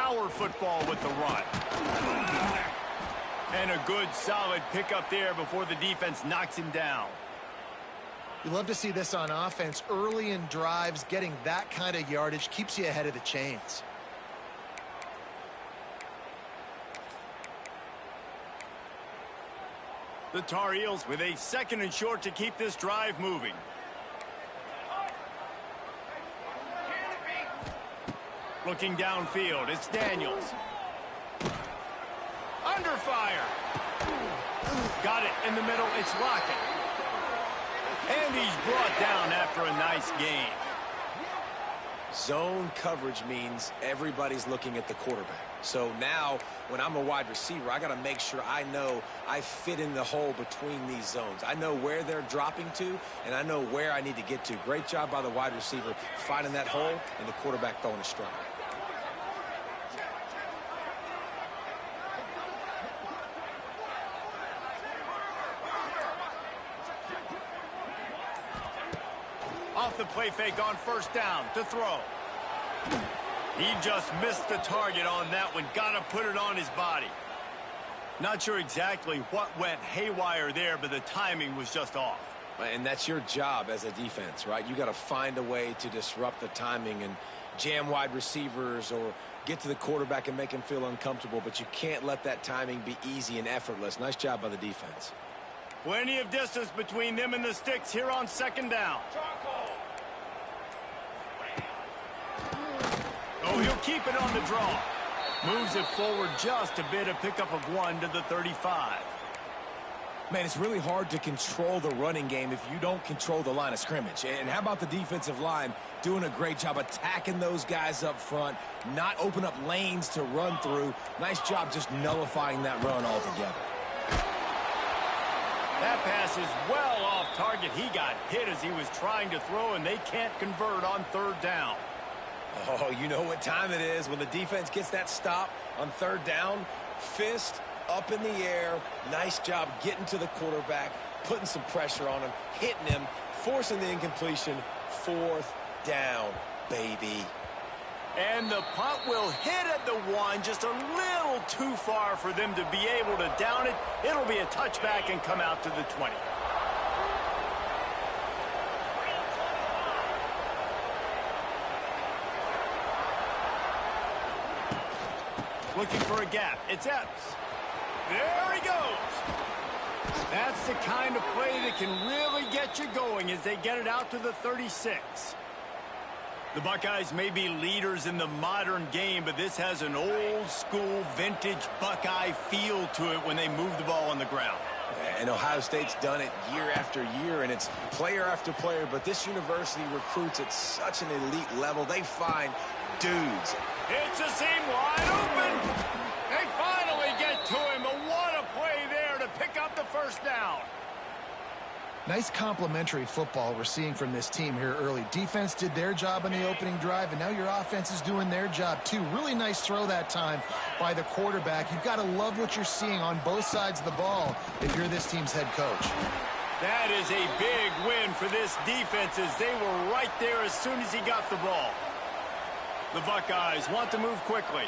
power football with the run. And a good, solid pickup there before the defense knocks him down. You love to see this on offense. Early in drives, getting that kind of yardage keeps you ahead of the chains. The Tar Heels with a 2nd and short to keep this drive moving. Looking downfield, it's Daniels. Under fire. Got it in the middle, it's Lockett. And he's brought down after a nice gain. Zone coverage means everybody's looking at the quarterback. So now, when I'm a wide receiver, I got to make sure I know I fit in the hole between these zones. I know where they're dropping to, and I know where I need to get to. Great job by the wide receiver finding that hole, and the quarterback throwing a strike. Off the play fake on 1st down to throw. He just missed the target on that one. Got to put it on his body. Not sure exactly what went haywire there, but the timing was just off. And that's your job as a defense, right? You got to find a way to disrupt the timing and jam wide receivers or get to the quarterback and make him feel uncomfortable, but you can't let that timing be easy and effortless. Nice job by the defense. Plenty of distance between them and the sticks here on 2nd down. Oh, he'll keep it on the draw. Moves it forward just a bit, a pickup of 1 to the 35. Man, it's really hard to control the running game if you don't control the line of scrimmage. And how about the defensive line doing a great job attacking those guys up front, not open up lanes to run through. Nice job just nullifying that run altogether. That pass is well off target. He got hit as he was trying to throw, and they can't convert on 3rd down. Oh, you know what time it is when the defense gets that stop on 3rd down. Fist up in the air. Nice job getting to the quarterback, putting some pressure on him, hitting him, forcing the incompletion. 4th down, baby. And the punt will hit at the 1, just a little too far for them to be able to down it. It'll be a touchback and come out to the 20. Looking for a gap. It's Epps. There he goes. That's the kind of play that can really get you going as they get it out to the 36. The Buckeyes may be leaders in the modern game, but this has an old-school, vintage Buckeye feel to it when they move the ball on the ground. And Ohio State's done it year after year, and it's player after player, but this university recruits at such an elite level. They find dudes. It's a seam wide open. They finally get to him, but what a play there to pick up the 1st down. Nice complementary football we're seeing from this team here early. Defense did their job on the opening drive, and now your offense is doing their job too. Really nice throw that time by the quarterback. You've got to love what you're seeing on both sides of the ball if you're this team's head coach. That is a big win for this defense as they were right there as soon as he got the ball. The Buckeyes want to move quickly.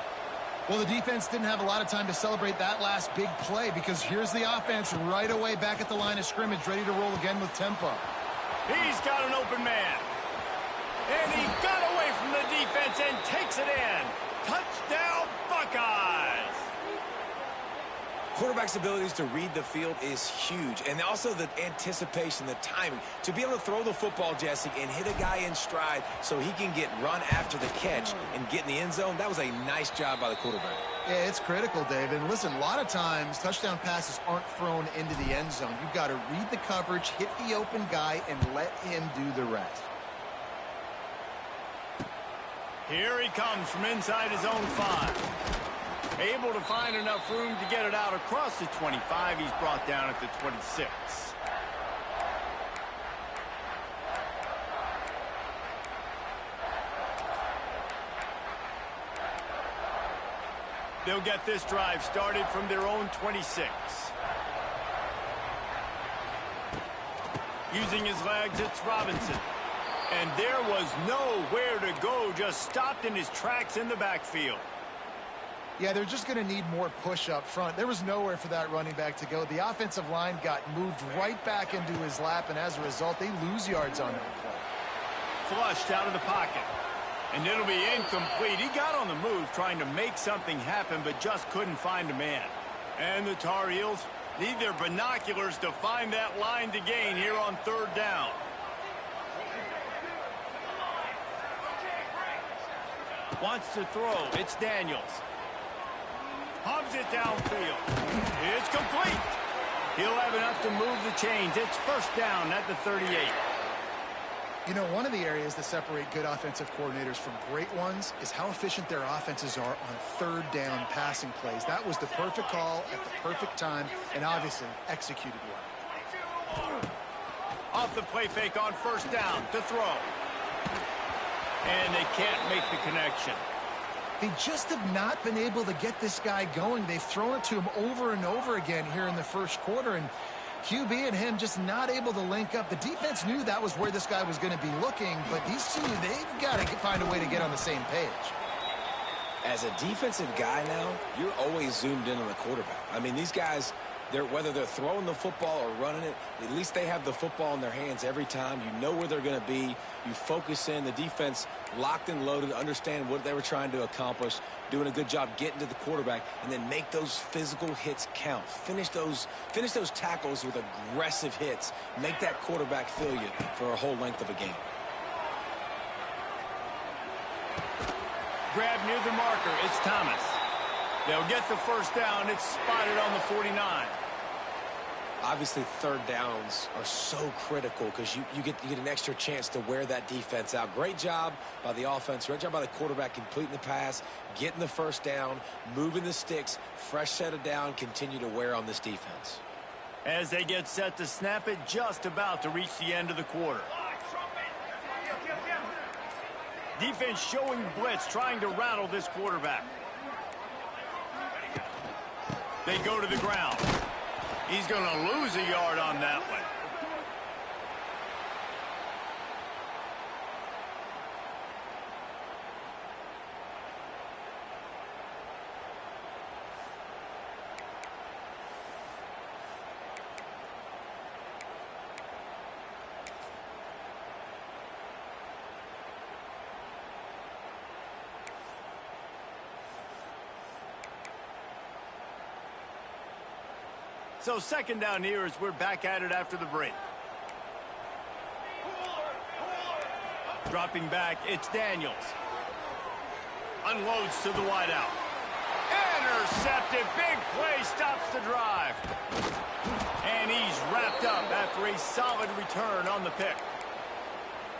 Well, the defense didn't have a lot of time to celebrate that last big play because here's the offense right away back at the line of scrimmage, ready to roll again with tempo. He's got an open man. And he got away from the defense and takes it in. Touchdown, Buckeyes! Quarterback's abilities to read the field is huge, and also the anticipation, the timing. To be able to throw the football, Jesse, and hit a guy in stride so he can get run after the catch and get in the end zone, that was a nice job by the quarterback. Yeah, it's critical, David. And listen, a lot of times touchdown passes aren't thrown into the end zone. You've got to read the coverage, hit the open guy, and let him do the rest. Here he comes from inside his own 5. Able to find enough room to get it out across the 25. He's brought down at the 26. They'll get this drive started from their own 26. Using his legs, it's Robinson. And there was nowhere to go, just stopped in his tracks in the backfield. Yeah, they're just going to need more push up front. There was nowhere for that running back to go. The offensive line got moved right back into his lap, and as a result, they lose yards on that play. Flushed out of the pocket. And it'll be incomplete. He got on the move trying to make something happen, but just couldn't find a man. And the Tar Heels need their binoculars to find that line to gain here on third down. Wants to throw. It's Daniels. Hubs it downfield. It's complete. He'll have enough to move the chains. It's first down at the 38. You know, one of the areas that separate good offensive coordinators from great ones is how efficient their offenses are on third down passing plays. That was the perfect call at the perfect time and obviously executed well. Off the play fake on first down to throw. And they can't make the connection. They just have not been able to get this guy going. They've thrown it to him over and over again here in the first quarter, and QB and him just not able to link up. The defense knew that was where this guy was going to be looking, but these two, they've got to find a way to get on the same page. As a defensive guy now, you're always zoomed in on the quarterback. I mean, these guys, whether they're throwing the football or running it, at least they have the football in their hands every time. You know where they're going to be. You focus in. The defense locked and loaded, understand what they were trying to accomplish, doing a good job getting to the quarterback, and then make those physical hits count. Finish those tackles with aggressive hits. Make that quarterback feel you for a whole length of a game. Grab near the marker. It's Thomas. They'll get the first down. It's spotted on the 49. Obviously, third downs are so critical because you get an extra chance to wear that defense out. Great job by the offense. Great job by the quarterback completing the pass, getting the first down, moving the sticks, fresh set of down, continue to wear on this defense. As they get set to snap it, just about to reach the end of the quarter. Defense showing blitz, trying to rattle this quarterback. They go to the ground. He's going to lose a yard on that one. So second down here as we're back at it after the break. Dropping back, it's Daniels. Unloads to the wideout. Intercepted. Big play stops the drive. And he's wrapped up after a solid return on the pick.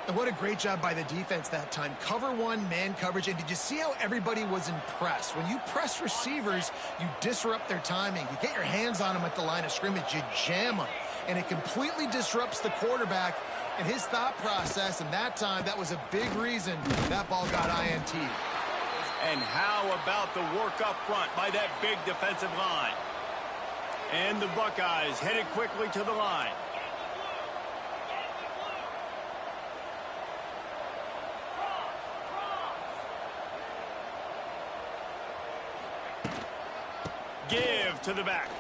And what a great job by the defense that time. Cover one, man coverage. And did you see how everybody was impressed? When you press receivers, you disrupt their timing. You get your hands on them at the line of scrimmage. You jam them. And it completely disrupts the quarterback and his thought process. And that time, that was a big reason that ball got INT. And how about the work up front by that big defensive line? And the Buckeyes headed quickly to the line. Give to the back.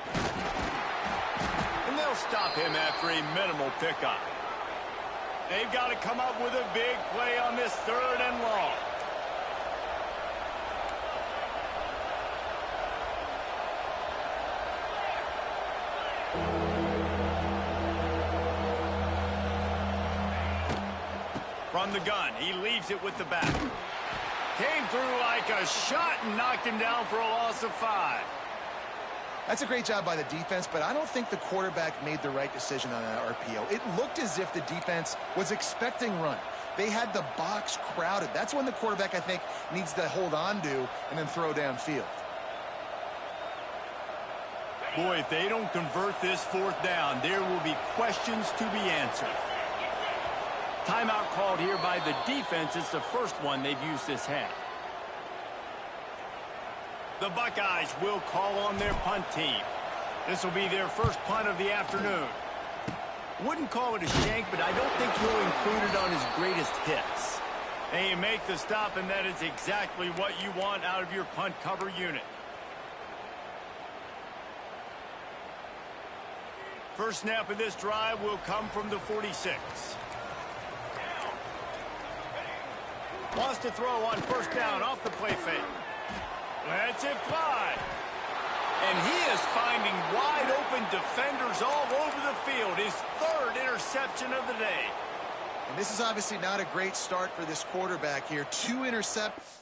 And they'll stop him after a minimal pickup. They've got to come up with a big play on this third and long. From the gun, he leaves it with the back. Came through like a shot and knocked him down for a loss of 5. That's a great job by the defense, but I don't think the quarterback made the right decision on that RPO. It looked as if the defense was expecting run. They had the box crowded. That's when the quarterback, I think, needs to hold on to and then throw downfield. Boy, if they don't convert this fourth down, there will be questions to be answered. Timeout called here by the defense. It's the first one they've used this half. The Buckeyes will call on their punt team. This will be their first punt of the afternoon. Wouldn't call it a shank, but I don't think he'll include it on his greatest hits. And you make the stop, and that is exactly what you want out of your punt cover unit. First snap of this drive will come from the 46. Wants to throw on first down off the play fake. Lets it fly. And he is finding wide open defenders all over the field. His third interception of the day. And this is obviously not a great start for this quarterback here. 2 interceptions.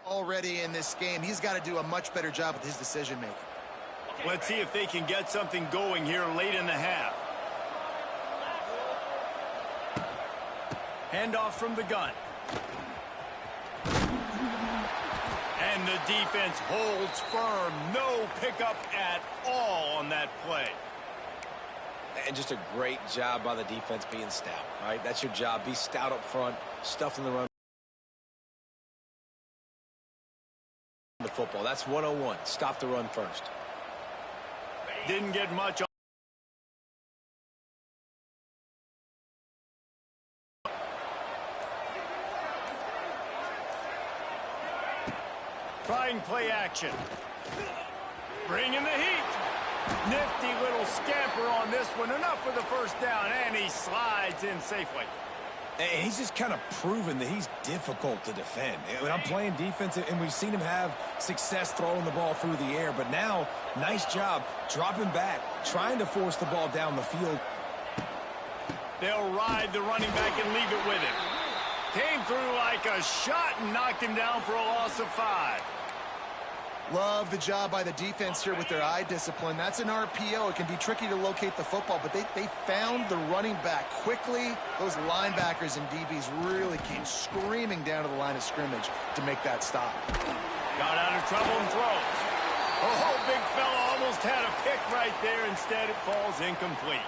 Already in this game, he's got to do a much better job with his decision making. Let's see if they can get something going here late in the half. Handoff from the gun. And the defense holds firm. No pickup at all on that play. And just a great job by the defense being stout, right? That's your job. Be stout up front, stuff in the run. The football. That's 101. Stop the run first. Didn't get much on. Trying play action. Bringing the heat. Nifty little scamper on this one. Enough for the first down, and he slides in safely. And he's just kind of proven that he's difficult to defend. When I'm playing defense, and we've seen him have success throwing the ball through the air, but now, nice job dropping back, trying to force the ball down the field. They'll ride the running back and leave it with him. Came through like a shot and knocked him down for a loss of 5. Love the job by the defense here with their eye discipline. That's an RPO. It can be tricky to locate the football, but they found the running back quickly. Those linebackers and DBs really came screaming down to the line of scrimmage to make that stop. Got out of trouble and throws. Oh, big fella almost had a pick right there. Instead, it falls incomplete.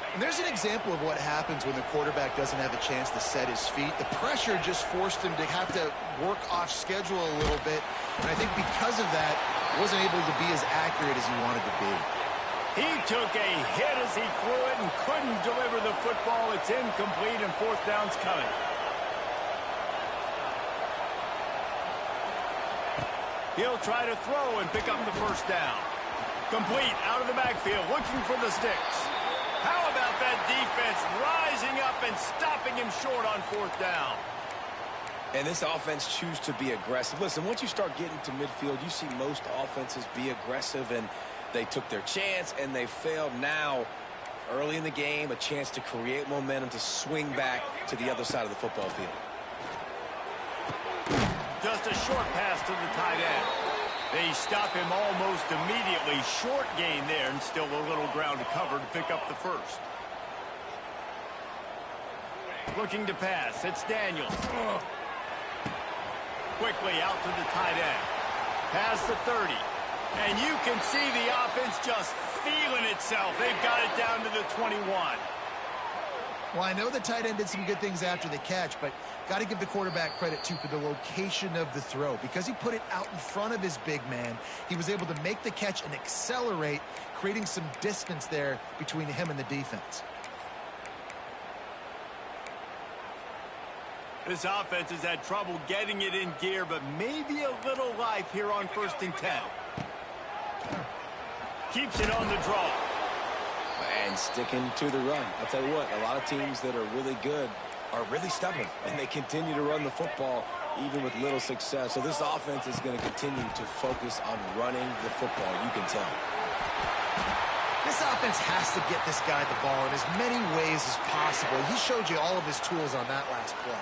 And there's an example of what happens when the quarterback doesn't have a chance to set his feet. The pressure just forced him to have to work off schedule a little bit. And I think because of that, wasn't able to be as accurate as he wanted to be. He took a hit as he threw it and couldn't deliver the football. It's incomplete and fourth down's coming. He'll try to throw and pick up the first down. Complete out of the backfield, looking for the sticks. How about that defense rising up and stopping him short on fourth down? And this offense choose to be aggressive. Listen, once you start getting to midfield, you see most offenses be aggressive, and they took their chance, and they failed. Now, early in the game, a chance to create momentum to swing back to the other side of the football field. Just a short pass to the tight end. They stop him almost immediately. Short gain there, and still a little ground to cover to pick up the first. Looking to pass. It's Daniels. Quickly out to the tight end. Past the 30. And you can see the offense just feeling itself. They've got it down to the 21. Well, I know the tight end did some good things after the catch, but got to give the quarterback credit, too, for the location of the throw. Because he put it out in front of his big man, he was able to make the catch and accelerate, creating some distance there between him and the defense. This offense has had trouble getting it in gear, but maybe a little life here on 1st and 10. Keeps it on the draw. And sticking to the run. I'll tell you what, a lot of teams that are really good are really stubborn, and they continue to run the football even with little success. So this offense is going to continue to focus on running the football, you can tell. This offense has to get this guy the ball in as many ways as possible. He showed you all of his tools on that last play.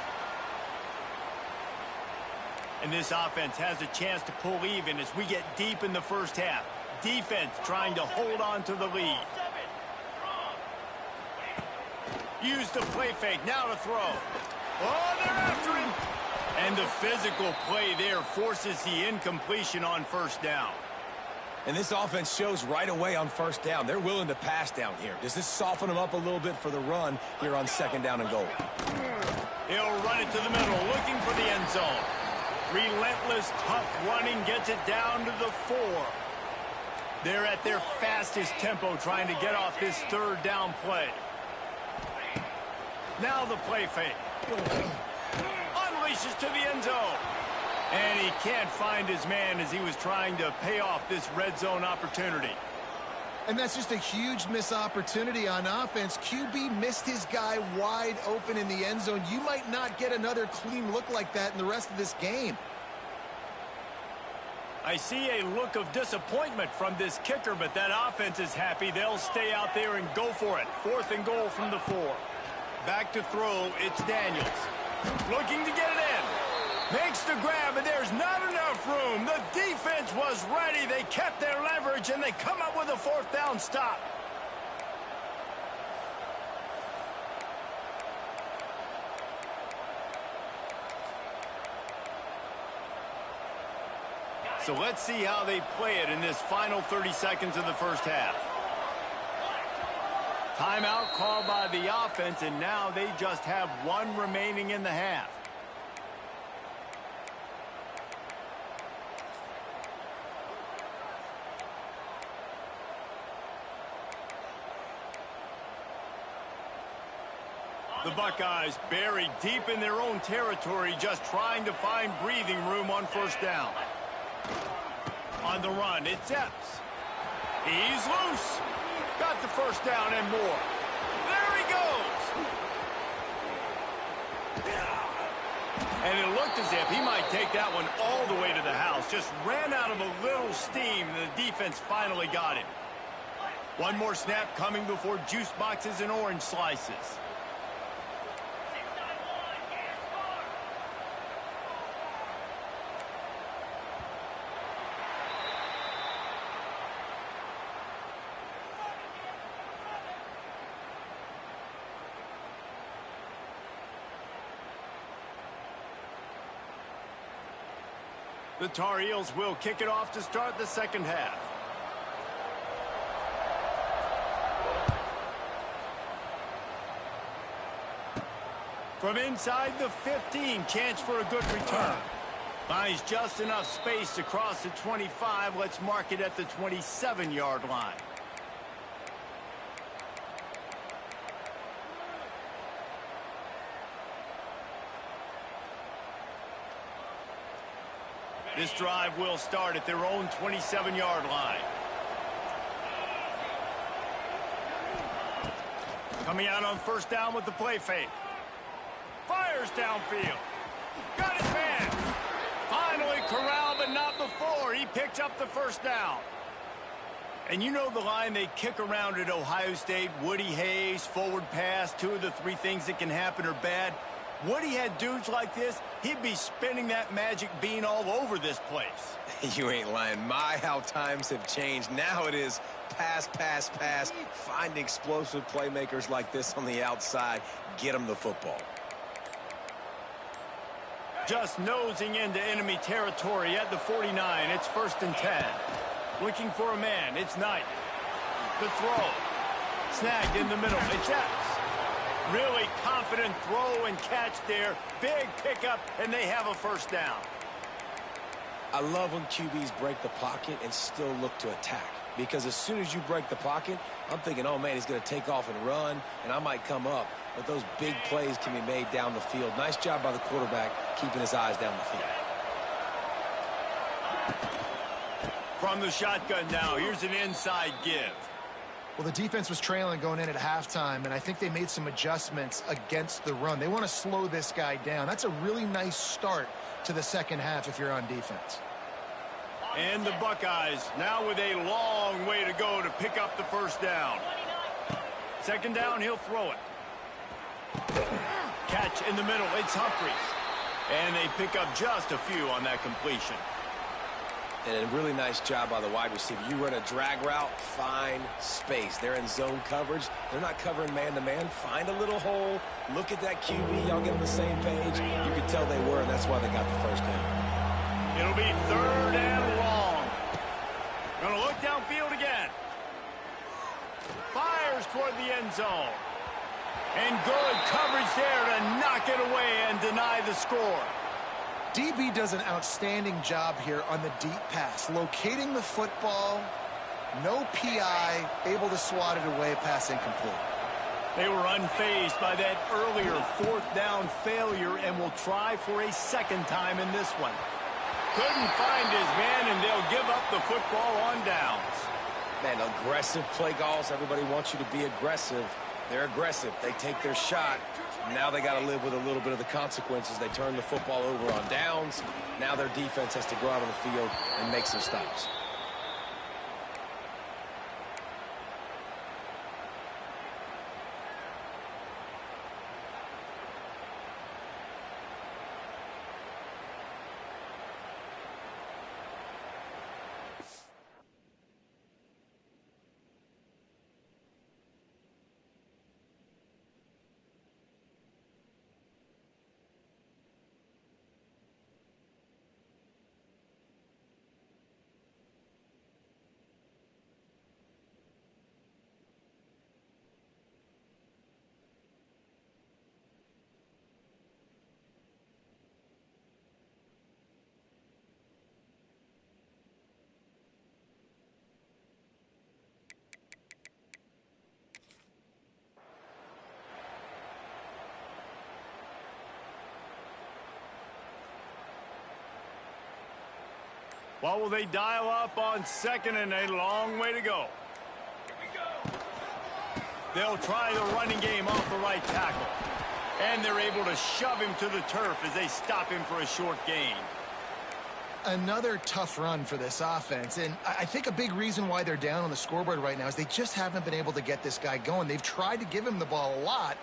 And this offense has a chance to pull even as we get deep in the first half. Defense trying to hold on to the lead. Use the play fake, now to throw. Oh, they're after him. And the physical play there forces the incompletion on first down. And this offense shows right away on first down. They're willing to pass down here. Does this soften them up a little bit for the run here on 2nd down and goal? He'll run it to the middle, looking for the end zone. Relentless, tough running gets it down to the 4. They're at their fastest tempo trying to get off this third down play. Now the play fake. Unleashes to the end zone. And he can't find his man as he was trying to pay off this red zone opportunity. And that's just a huge missed opportunity on offense. QB missed his guy wide open in the end zone. You might not get another clean look like that in the rest of this game. I see a look of disappointment from this kicker, but that offense is happy. They'll stay out there and go for it. 4th and goal from the 4. Back to throw, it's Daniels. Looking to get it in. Makes the grab, and there's not enough room. The defense was ready. They kept their leverage, and they come up with a 4th down stop. So let's see how they play it in this final 30 seconds of the first half. Timeout called by the offense, and now they just have 1 remaining in the half. The Buckeyes buried deep in their own territory, just trying to find breathing room on 1st down. On the run, it's Epps. He's loose. Got the 1st down and more. There he goes. And it looked as if he might take that one all the way to the house. Just ran out of a little steam, and the defense finally got him. One more snap coming before juice boxes and orange slices. The Tar Heels will kick it off to start the second half. From inside the 15, chance for a good return. Finds just enough space to cross the 25. Let's mark it at the 27-yard line. This drive will start at their own 27-yard line. Coming out on 1st down with the play fake. Fires downfield. Got his man. Finally corralled, but not before. He picked up the 1st down. And you know the line they kick around at Ohio State, Woody Hayes, forward pass, 2 of the 3 things that can happen are bad. Woody had dudes like this, he'd be spinning that magic bean all over this place. You ain't lying. My, how times have changed. Now it is pass, pass, pass. Find explosive playmakers like this on the outside. Get them the football. Just nosing into enemy territory at the 49. It's 1st and 10. Looking for a man. It's Knight. The throw. Snagged in the middle. It's Epps. Really confident throw and catch there. Big pickup, and they have a 1st down. I love when QBs break the pocket and still look to attack. Because as soon as you break the pocket, I'm thinking, oh, man, he's going to take off and run, and I might come up. But those big plays can be made down the field. Nice job by the quarterback keeping his eyes down the field. From the shotgun now, here's an inside give. Well, the defense was trailing going in at halftime, and I think they made some adjustments against the run. They want to slow this guy down. That's a really nice start to the second half if you're on defense. And the Buckeyes now with a long way to go to pick up the 1st down. 2nd down, he'll throw it. Catch in the middle, it's Humphries. And they pick up just a few on that completion. And a really nice job by the wide receiver. You run a drag route, find space. They're in zone coverage. They're not covering man-to-man. Find a little hole. Look at that QB. Y'all get on the same page. You could tell they were, and that's why they got the 1st down. It'll be 3rd and long. Gonna look downfield again. Fires toward the end zone. And good coverage there to knock it away and deny the score. DB does an outstanding job here on the deep pass, locating the football No PI, able to swat it away, pass incomplete. They were unfazed by that earlier fourth down failure and will try for a second time in this one. Couldn't find his man, and they'll give up the football on downs. Man, aggressive play calls. Everybody wants you to be aggressive. They're aggressive. They take their shot. Now they got to live with a little bit of the consequences. They turn the football over on downs. Now their defense has to go out on the field and make some stops. What will they dial up on second, and a long way to go? They'll try the running game off the right tackle. And they're able to shove him to the turf as they stop him for a short gain. Another tough run for this offense, and I think a big reason why they're down on the scoreboard right now is they just haven't been able to get this guy going. They've tried to give him the ball a lot.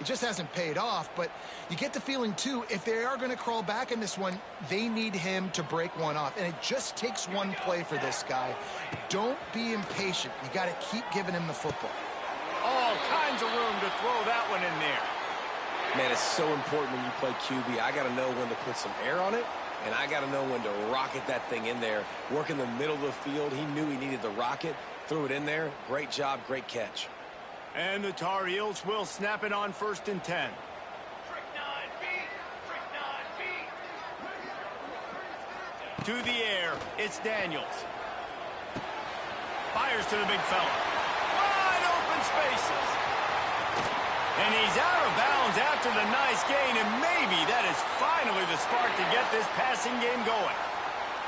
It just hasn't paid off, but you get the feeling, too, if they are going to crawl back in this one, they need him to break one off, and it just takes one play for this guy. Don't be impatient. You got to keep giving him the football. All kinds of room to throw that one in there. Man, it's so important when you play QB. I got to know when to put some air on it, and I got to know when to rocket that thing in there. Work in the middle of the field. He knew he needed the rocket. Threw it in there. Great job, great catch. And the Tar Heels will snap it on 1st and 10. To the air, it's Daniels. Fires to the big fella. Wide open spaces. And he's out of bounds after the nice gain, and maybe that is finally the spark to get this passing game going.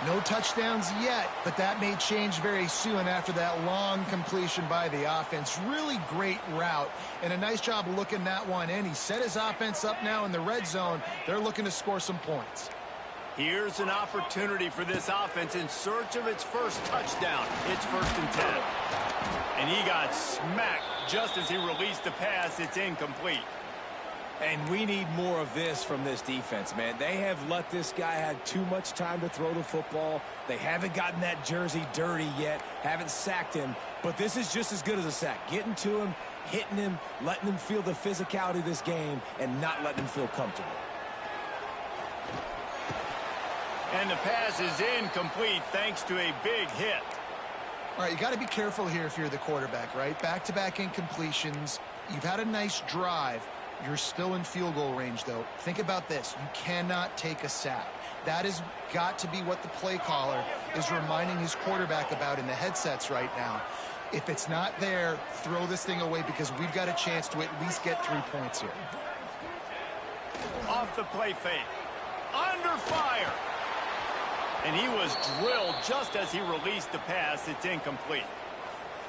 No touchdowns yet, but that may change very soon after that long completion by the offense. Really great route, and a nice job looking that one in. He set his offense up now in the red zone. They're looking to score some points. Here's an opportunity for this offense in search of its first touchdown. It's 1st and 10. And he got smacked just as he released the pass. It's incomplete. And we need more of this from this defense, man. They have let this guy have too much time to throw the football. They haven't gotten that jersey dirty yet, haven't sacked him. But this is just as good as a sack. Getting to him, hitting him, letting him feel the physicality of this game, and not letting him feel comfortable. And the pass is incomplete thanks to a big hit. All right, you got to be careful here if you're the quarterback, right? Back-to-back incompletions. You've had a nice drive. You're still in field goal range, though. Think about this. You cannot take a sack. That has got to be what the play caller is reminding his quarterback about in the headsets right now. If it's not there, throw this thing away because we've got a chance to at least get 3 points here. Off the play fake. Under fire. And he was drilled just as he released the pass. It's incomplete.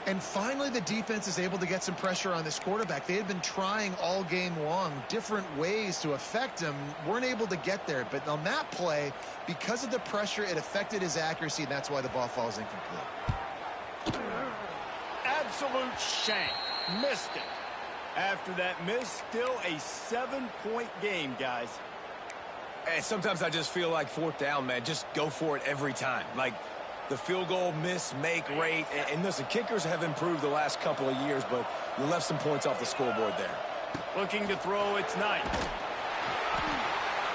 And finally, the defense is able to get some pressure on this quarterback. They had been trying all game long, different ways to affect him, weren't able to get there. But on that play, because of the pressure, it affected his accuracy, and that's why the ball falls incomplete. Absolute shank. Missed it. After that miss, still a 7-point game, guys. And sometimes I just feel like 4th down, man. Just go for it every time. Like, the field goal miss-make rate. And listen, kickers have improved the last couple of years, but you left some points off the scoreboard there. Looking to throw, it's Knight.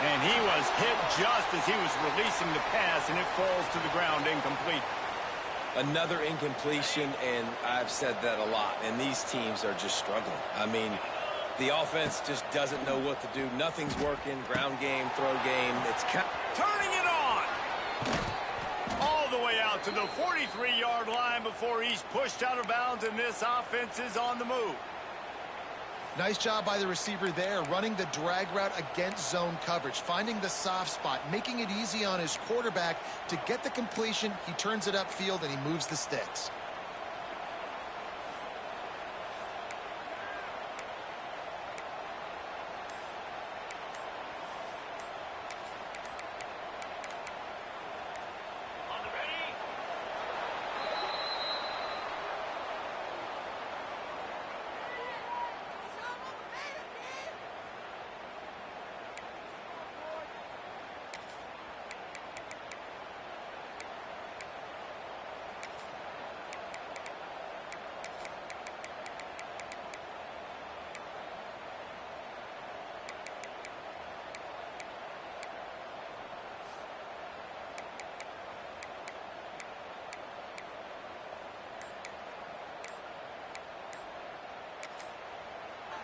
And he was hit just as he was releasing the pass, and it falls to the ground incomplete. Another incompletion, and I've said that a lot, and these teams are just struggling. I mean, the offense just doesn't know what to do. Nothing's working. Ground game, throw game. It's turning it on. All the way out out to the 43-yard line before he's pushed out of bounds, and this offense is on the move. Nice job by the receiver there, running the drag route against zone coverage, finding the soft spot, making it easy on his quarterback to get the completion. He turns it upfield, and he moves the sticks.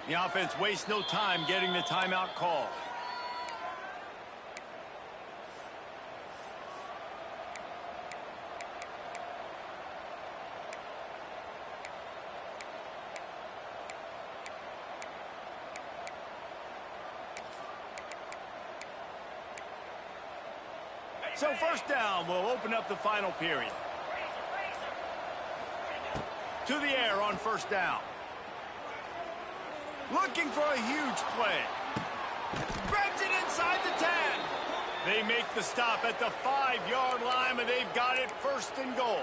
The offense wastes no time getting the timeout call. So first down will open up the final period. To the air on first down. Looking for a huge play. Grabs it inside the 10. They make the stop at the 5-yard line, and they've got it first and goal.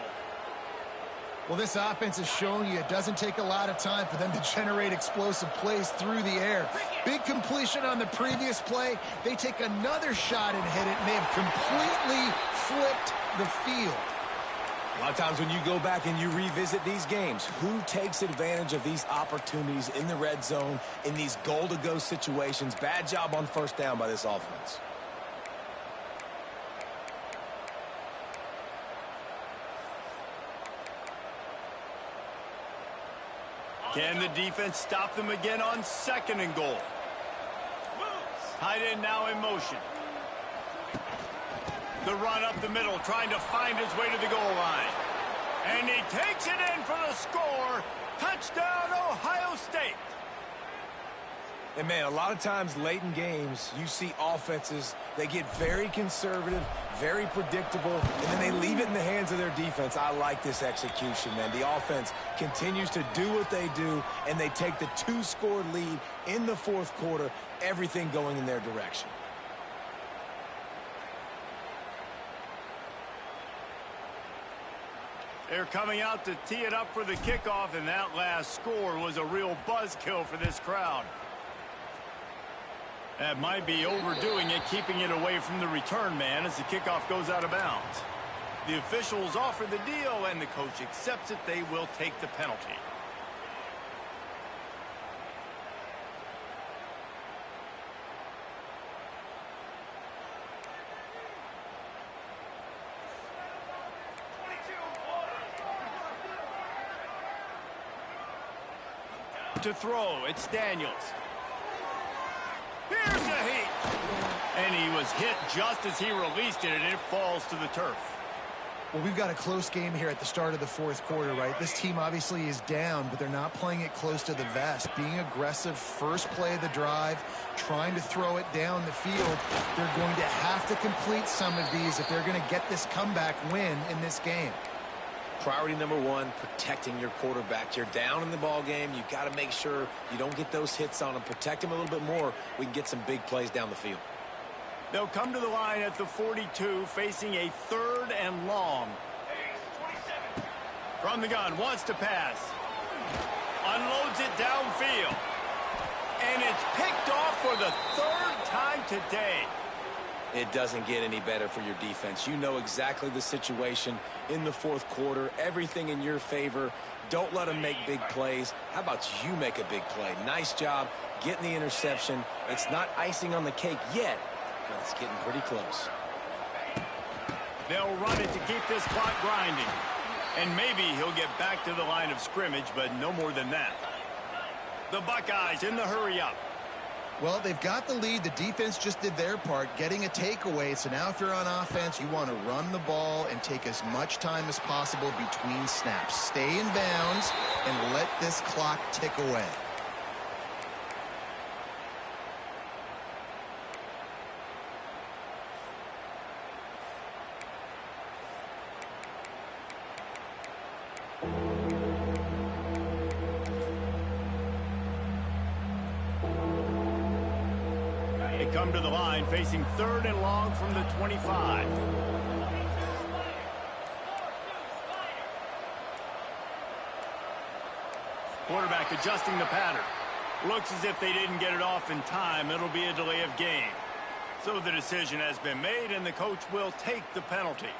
Well, this offense is showing you it doesn't take a lot of time for them to generate explosive plays through the air. Big completion on the previous play. They take another shot and hit it, and they have completely flipped the field. A lot of times when you go back and you revisit these games, who takes advantage of these opportunities in the red zone, in these goal-to-go situations? Bad job on first down by this offense. Can the defense stop them again on second and goal? Tight end now in motion. The run up the middle, trying to find his way to the goal line. And he takes it in for the score. Touchdown, Ohio State. And, man, a lot of times late in games, you see offenses, they get very conservative, very predictable, and then they leave it in the hands of their defense. I like this execution, man. The offense continues to do what they do, and they take the 2-score lead in the fourth quarter, everything going in their direction. They're coming out to tee it up for the kickoff, and that last score was a real buzzkill for this crowd. That might be overdoing it, keeping it away from the return man as the kickoff goes out of bounds. The officials offer the deal, and the coach accepts it. They will take the penalty. To throw, it's Daniels. Here's a heat. And he was hit just as he released it, and it falls to the turf. Well, we've got a close game here at the start of the fourth quarter, right? This team obviously is down, but they're not playing it close to the vest. Being aggressive, first play of the drive, trying to throw it down the field. They're going to have to complete some of these if they're going to get this comeback win in this game. Priority number one, protecting your quarterback. You're down in the ball game. You've got to make sure you don't get those hits on him. Protect him a little bit more. We can get some big plays down the field. They'll come to the line at the 42, facing a 3rd and long. From the gun, wants to pass. Unloads it downfield. And it's picked off for the 3rd time today. It doesn't get any better for your defense. You know exactly the situation in the fourth quarter. Everything in your favor. Don't let them make big plays. How about you make a big play? Nice job getting the interception. It's not icing on the cake yet, but it's getting pretty close. They'll run it to keep this clock grinding. And maybe he'll get back to the line of scrimmage, but no more than that. The Buckeyes in the hurry up. Well, they've got the lead. The defense just did their part, getting a takeaway. So now if you're on offense, you want to run the ball and take as much time as possible between snaps. Stay in bounds and let this clock tick away. They come to the line facing 3rd and long from the 25. Quarterback adjusting the pattern. Looks as if they didn't get it off in time. It'll be a delay of game. So the decision has been made, and the coach will take the penalty.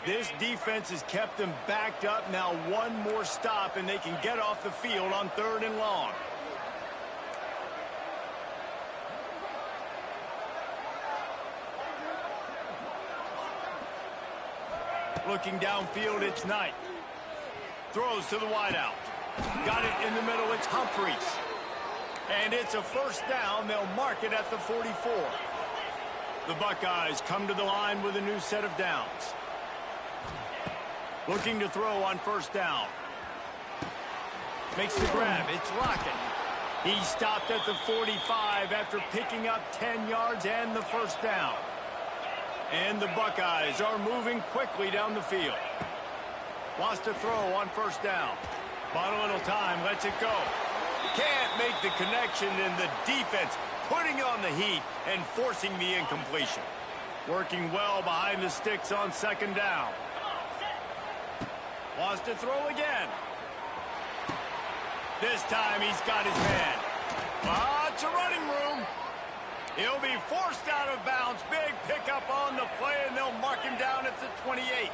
This defense has kept them backed up. Now one more stop, and they can get off the field on 3rd and long. Looking downfield, it's Knight. Throws to the wideout. Got it in the middle, it's Humphreys. And it's a 1st down. They'll mark it at the 44. The Buckeyes come to the line with a new set of downs. Looking to throw on 1st down. Makes the grab, it's Lockett. He stopped at the 45 after picking up 10 yards and the 1st down. And the Buckeyes are moving quickly down the field. Wants to throw on 1st down. Bought a little time, lets it go. Can't make the connection, and the defense putting on the heat and forcing the incompletion. Working well behind the sticks on 2nd down. Wants to throw again. This time he's got his man. Lots of running room. He'll be forced out of bounds. Big pickup on the play, and they'll mark him down at the 28.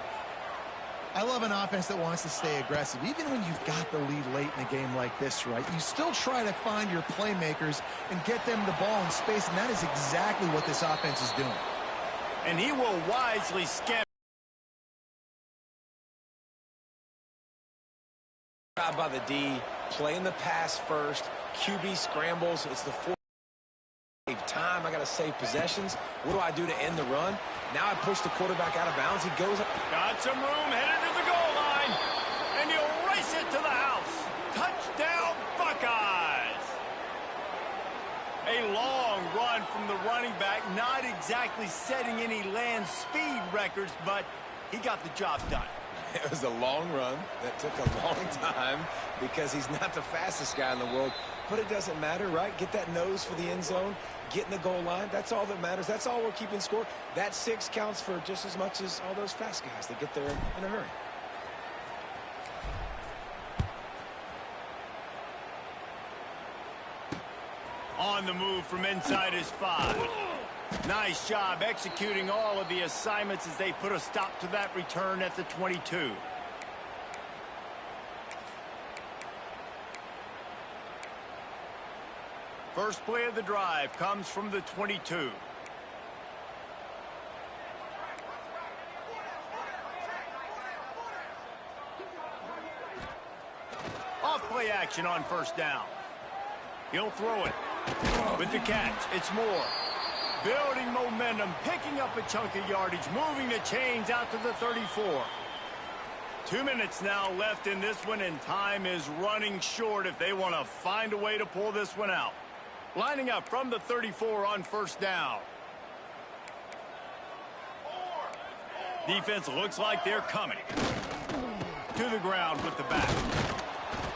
I love an offense that wants to stay aggressive. Even when you've got the lead late in a game like this, right, you still try to find your playmakers and get them the ball in space, and that is exactly what this offense is doing. And he will wisely scan. Job by the D, playing the pass first. QB scrambles. It's the 4th. Save time. I got to save possessions. What do I do to end the run? Now I push the quarterback out of bounds. He goes up. Got some room, headed to the goal line. And he'll race it to the house. Touchdown, Buckeyes. A long run from the running back. Not exactly setting any land speed records, but he got the job done. It was a long run that took a long time because he's not the fastest guy in the world. But it doesn't matter, right? Get that nose for the end zone, get in the goal line. That's all that matters. That's all we're keeping score. That 6 counts for just as much as all those fast guys that get there in a hurry. On the move from inside his 5. Nice job executing all of the assignments as they put a stop to that return at the 22. First play of the drive comes from the 22. Off play action on 1st down. He'll throw it. With the catch, it's Moore. Building momentum, picking up a chunk of yardage, moving the chains out to the 34. 2 minutes now left in this one, and time is running short if they want to find a way to pull this one out. Lining up from the 34 on 1st down. Defense looks like they're coming. To the ground with the back.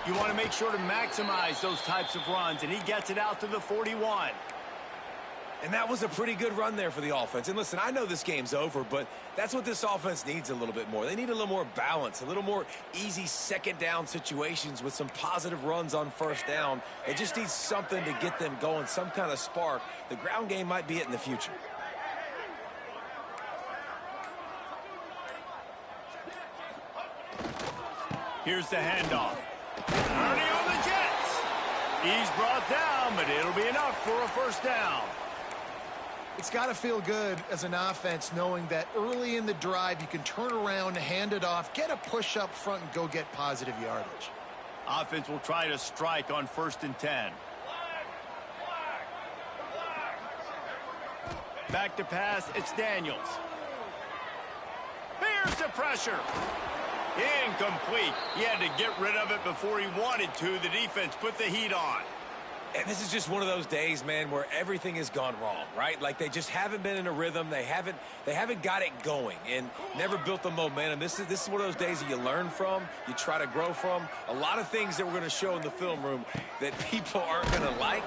You want to make sure to maximize those types of runs, and he gets it out to the 41. And that was a pretty good run there for the offense. And listen, I know this game's over, but that's what this offense needs a little bit more. They need a little more balance, a little more easy 2nd down situations with some positive runs on 1st down. It just needs something to get them going, some kind of spark. The ground game might be it in the future. Here's the handoff. Ernie on the Jets. He's brought down, but it'll be enough for a 1st down. It's got to feel good as an offense knowing that early in the drive you can turn around, hand it off, get a push up front, and go get positive yardage. Offense will try to strike on 1st and 10. Back to pass, it's Daniels. Here's the pressure. Incomplete. He had to get rid of it before he wanted to. The defense put the heat on. And this is just one of those days, man, where everything has gone wrong, right? Like they just haven't been in a rhythm. They haven't got it going and never built the momentum. This is one of those days that you learn from, you try to grow from. A lot of things that we're going to show in the film room that people aren't going to like.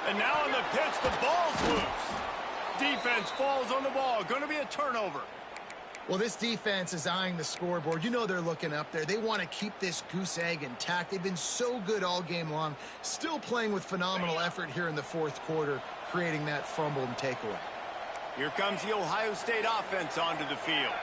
And now on the pitch, the ball's loose. Defense falls on the ball. Going to be a turnover. Well, this defense is eyeing the scoreboard. You know they're looking up there. They want to keep this goose egg intact. They've been so good all game long, still playing with phenomenal effort here in the fourth quarter, creating that fumble and takeaway. Here comes the Ohio State offense onto the field.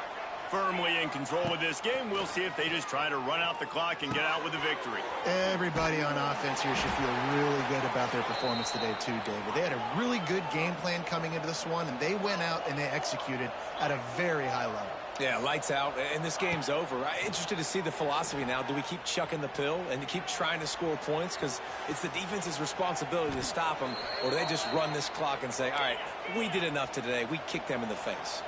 Firmly in control of this game. We'll see if they just try to run out the clock and get out with a victory. Everybody on offense here should feel really good about their performance today too, David. They had a really good game plan coming into this one, and they went out and they executed at a very high level. Yeah, lights out, and this game's over. I'm interested to see the philosophy now. Do we keep chucking the pill and to keep trying to score points? Because it's the defense's responsibility to stop them, or do they just run this clock and say, all right, we did enough today. We kicked them in the face.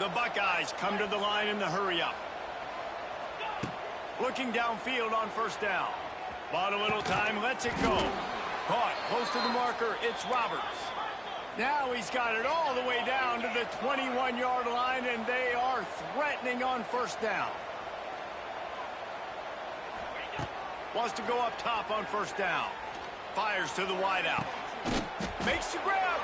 The Buckeyes come to the line in the hurry-up. Looking downfield on first down. Bought a little time, lets it go. Caught close to the marker, it's Roberts. Now he's got it all the way down to the 21-yard line, and they are threatening on first down. Wants to go up top on first down. Fires to the wideout. Makes the grab.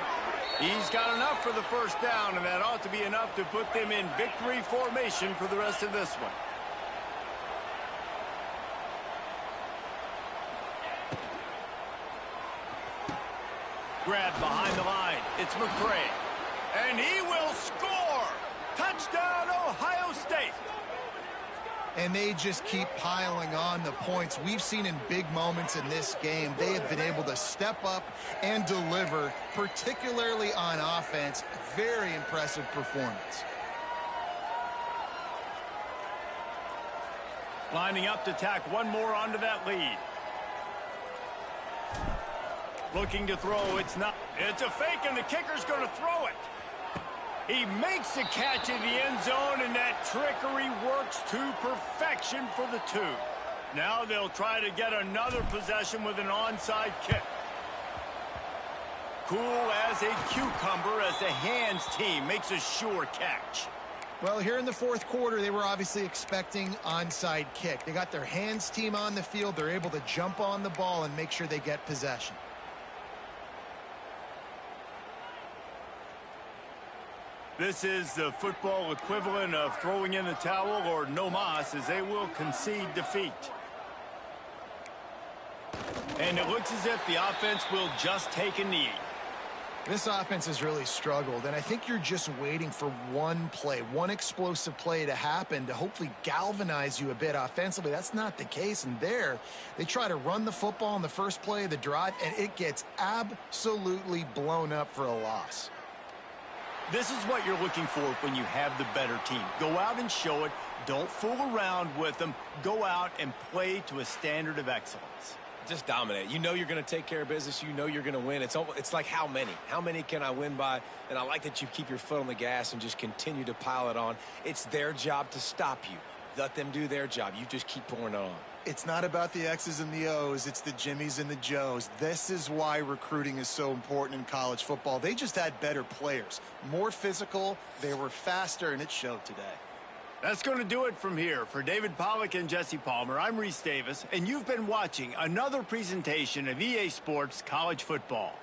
He's got enough for the first down, and that ought to be enough to put them in victory formation for the rest of this one. Grabbed behind the line. It's McCray. And he will score! Touchdown, Ohio State! And they just keep piling on the points. We've seen in big moments in this game, they have been able to step up and deliver, particularly on offense. Very impressive performance. Lining up to tack one more onto that lead. Looking to throw, it's not. It's a fake, and the kicker's going to throw it. He makes the catch in the end zone, and that trickery works to perfection for the two. Now they'll try to get another possession with an onside kick. Cool as a cucumber as the hands team makes a sure catch. Well, here in the fourth quarter, they were obviously expecting onside kick. They got their hands team on the field. They're able to jump on the ball and make sure they get possession. This is the football equivalent of throwing in the towel or no mas, as they will concede defeat. And it looks as if the offense will just take a knee. This offense has really struggled, and I think you're just waiting for one play, one explosive play to happen to hopefully galvanize you a bit offensively. That's not the case, and there they try to run the football in the first play of the drive, and it gets absolutely blown up for a loss. This is what you're looking for when you have the better team. Go out and show it. Don't fool around with them. Go out and play to a standard of excellence. Just dominate. You know you're going to take care of business. You know you're going to win. It's like how many? How many can I win by? And I like that you keep your foot on the gas and just continue to pile it on. It's their job to stop you. Let them do their job. You just keep pouring it on. It's not about the X's and the O's. It's the Jimmies and the Joes. This is why recruiting is so important in college football. They just had better players, more physical. They were faster, and it showed today. That's going to do it from here. For David Pollack and Jesse Palmer, I'm Reese Davis, and you've been watching another presentation of EA Sports College Football.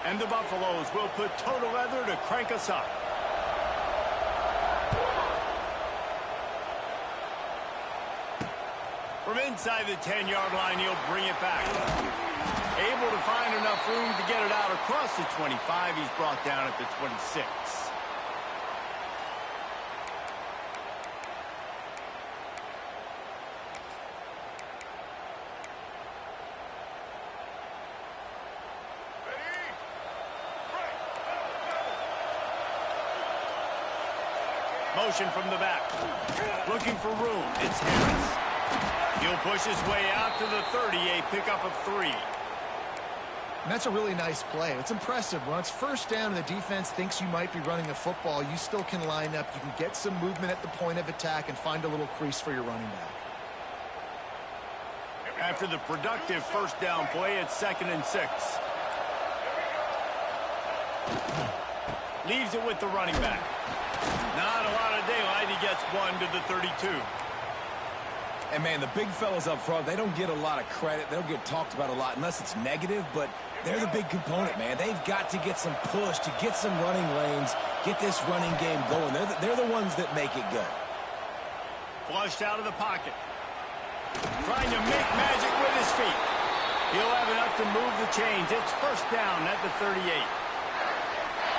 And the Buffaloes will put total leather to crank us up. From inside the 10-yard line, he'll bring it back. Able to find enough room to get it out across the 25. He's brought down at the 26. Motion from the back. Looking for room. It's Harris. He'll push his way out to the 30, a pickup of 3. And that's a really nice play. It's impressive. When it's first down and the defense thinks you might be running the football, you still can line up. You can get some movement at the point of attack and find a little crease for your running back. After the productive first down play, it's 2nd and 6. Leaves it with the running back. Not a lot of daylight. He gets 1 to the 32. And, man, the big fellas up front, they don't get a lot of credit. They don't get talked about a lot unless it's negative, but they're the big component, man. They've got to get some push, to get some running lanes, get this running game going. They're the ones that make it go. Flushed out of the pocket. Trying to make magic with his feet. He'll have enough to move the chains. It's first down at the 38.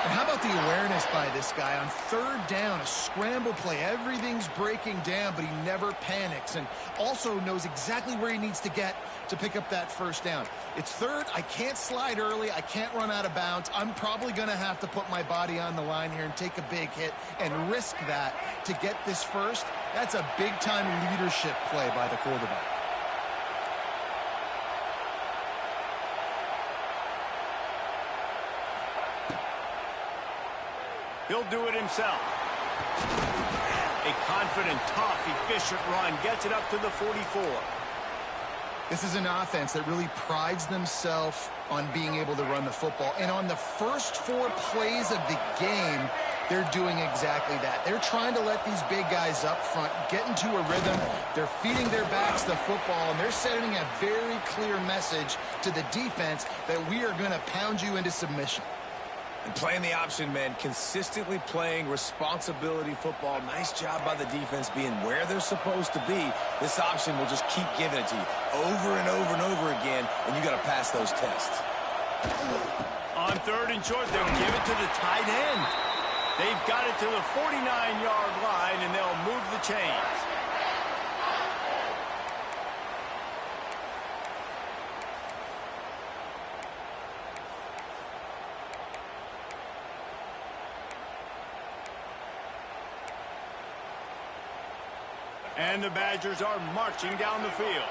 And how about the awareness by this guy on third down, a scramble play. Everything's breaking down, but he never panics and also knows exactly where he needs to get to pick up that first down. It's third. I can't slide early. I can't run out of bounds. I'm probably going to have to put my body on the line here and take a big hit and risk that to get this first. That's a big-time leadership play by the quarterback. He'll do it himself. A confident, tough, efficient run gets it up to the 44. This is an offense that really prides themselves on being able to run the football. And on the first 4 plays of the game, they're doing exactly that. They're trying to let these big guys up front get into a rhythm. They're feeding their backs the football, and they're sending a very clear message to the defense that we are going to pound you into submission. And playing the option, man, consistently playing responsibility football. Nice job by the defense being where they're supposed to be. This option will just keep giving it to you over and over and over again, and you got to pass those tests. On third and short, they'll give it to the tight end. They've got it to the 49-yard line, and they'll move the chains. And the Badgers are marching down the field.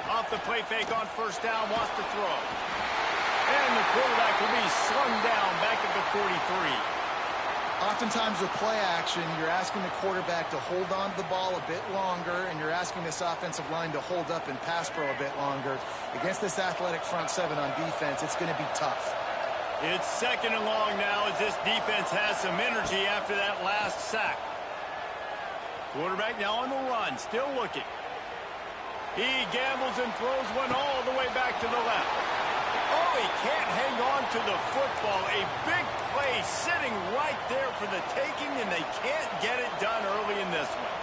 Off the play fake on first down, wants to throw. And the quarterback will be slung down back at the 43. Oftentimes with play action, you're asking the quarterback to hold on to the ball a bit longer, and you're asking this offensive line to hold up and pass pro a bit longer. Against this athletic front seven on defense, it's going to be tough. It's second and long now as this defense has some energy after that last sack. Quarterback now on the run, still looking. He gambles and throws one all the way back to the left. Oh, he can't hang on to the football. A big play sitting right there for the taking, and they can't get it done early in this one.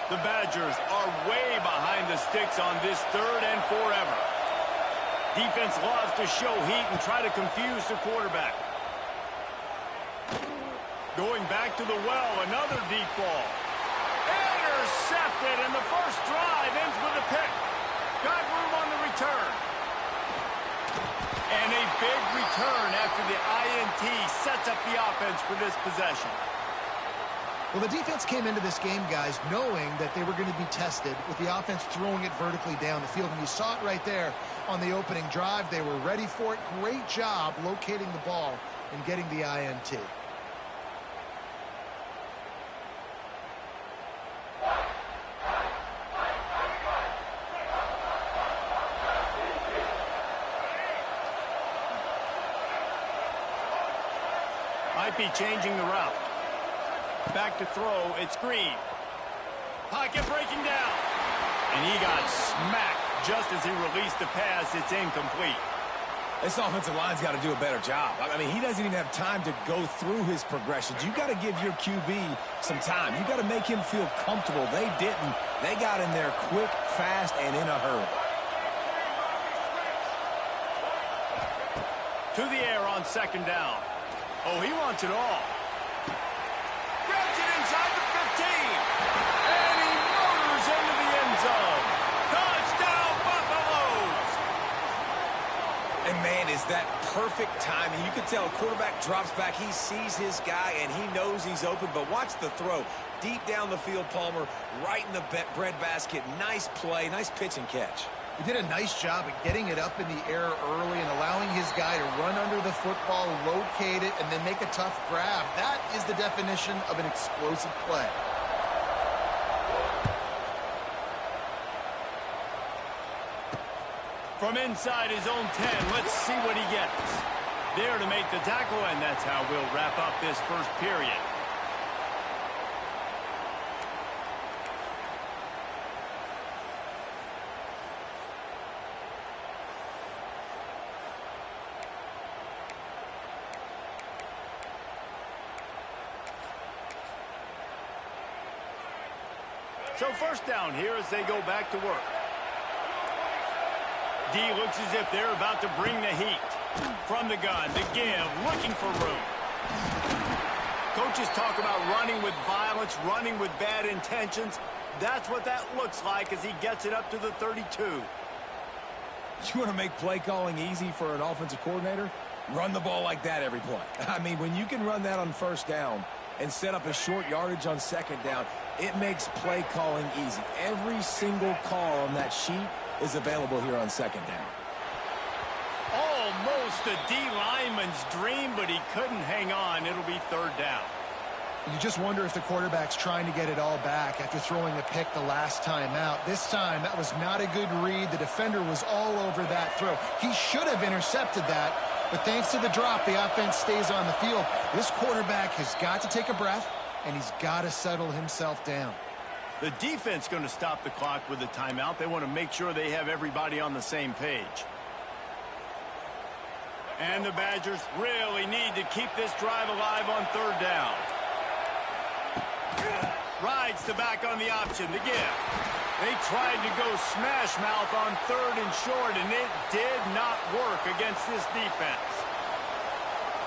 The Badgers are way behind the sticks on this third and forever. Defense loves to show heat and try to confuse the quarterback. Going back to the well, another deep ball. Intercepted, and the first drive ends with a pick. Got room on the return. And a big return after the INT sets up the offense for this possession. Well, the defense came into this game, guys, knowing that they were going to be tested with the offense throwing it vertically down the field. And you saw it right there on the opening drive. They were ready for it. Great job locating the ball and getting the INT. Might be changing the route. Back to throw, it's Green. Pocket breaking down. And he got smacked just as he released the pass. It's incomplete. This offensive line's got to do a better job. I mean, he doesn't even have time to go through his progressions. You got to give your QB some time. You got to make him feel comfortable. They didn't. They got in there quick, fast, and in a hurry. To the air on second down. Oh, he wants it all. Grabs it inside the 15. And he motors into the end zone. Touchdown, Buffaloes! And, man, is that perfect timing. You can tell quarterback drops back. He sees his guy, and he knows he's open. But watch the throw. Deep down the field, Palmer, right in the bread basket. Nice play, nice pitch and catch. He did a nice job of getting it up in the air early and allowing his guy to run under the football, locate it, and then make a tough grab. That is the definition of an explosive play. From inside his own 10, let's see what he gets. There to make the tackle, and that's how we'll wrap up this first period. So first down here as they go back to work. D looks as if they're about to bring the heat. From the gun, to give, looking for room. Coaches talk about running with violence, running with bad intentions. That's what that looks like as he gets it up to the 32. You want to make play calling easy for an offensive coordinator? Run the ball like that every play. I mean, when you can run that on first down and set up a short yardage on second down, it makes play calling easy. Every single call on that sheet is available here on second down. Almost a D lineman's dream, but he couldn't hang on. It'll be third down. You just wonder if the quarterback's trying to get it all back after throwing a pick the last time out. This time, that was not a good read. The defender was all over that throw. He should have intercepted that, but thanks to the drop, the offense stays on the field. This quarterback has got to take a breath, and he's got to settle himself down. The defense going to stop the clock with a timeout. They want to make sure they have everybody on the same page. And the Badgers really need to keep this drive alive on third down. Rides the back on the option, the give. They tried to go smash mouth on third and short, and it did not work against this defense.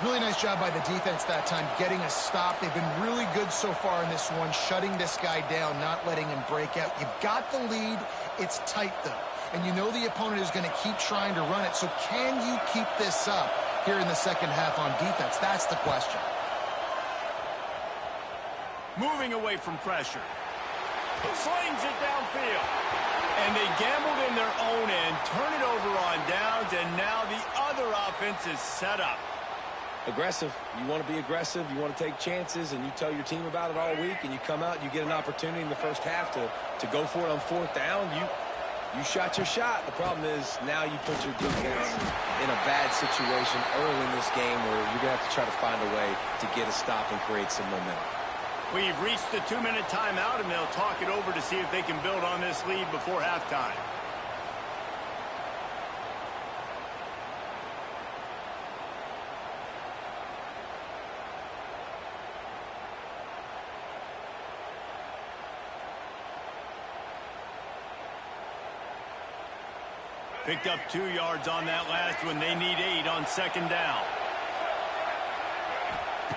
Really nice job by the defense that time, getting a stop. They've been really good so far in this one, shutting this guy down, not letting him break out. You've got the lead. It's tight, though. And you know the opponent is going to keep trying to run it. So can you keep this up here in the second half on defense? That's the question. Moving away from pressure. Slings it downfield. And they gambled in their own end, turn it over on downs, and now the other offense is set up. Aggressive. You want to be aggressive. You want to take chances, and you tell your team about it all week, and you come out and you get an opportunity in the first half to go for it on fourth down. You shot your shot. The problem is now you put your defense in a bad situation early in this game where you're going to have to try to find a way to get a stop and create some momentum. We've reached the 2-minute timeout, and they'll talk it over to see if they can build on this lead before halftime. Picked up 2 yards on that last one. They need 8 on second down.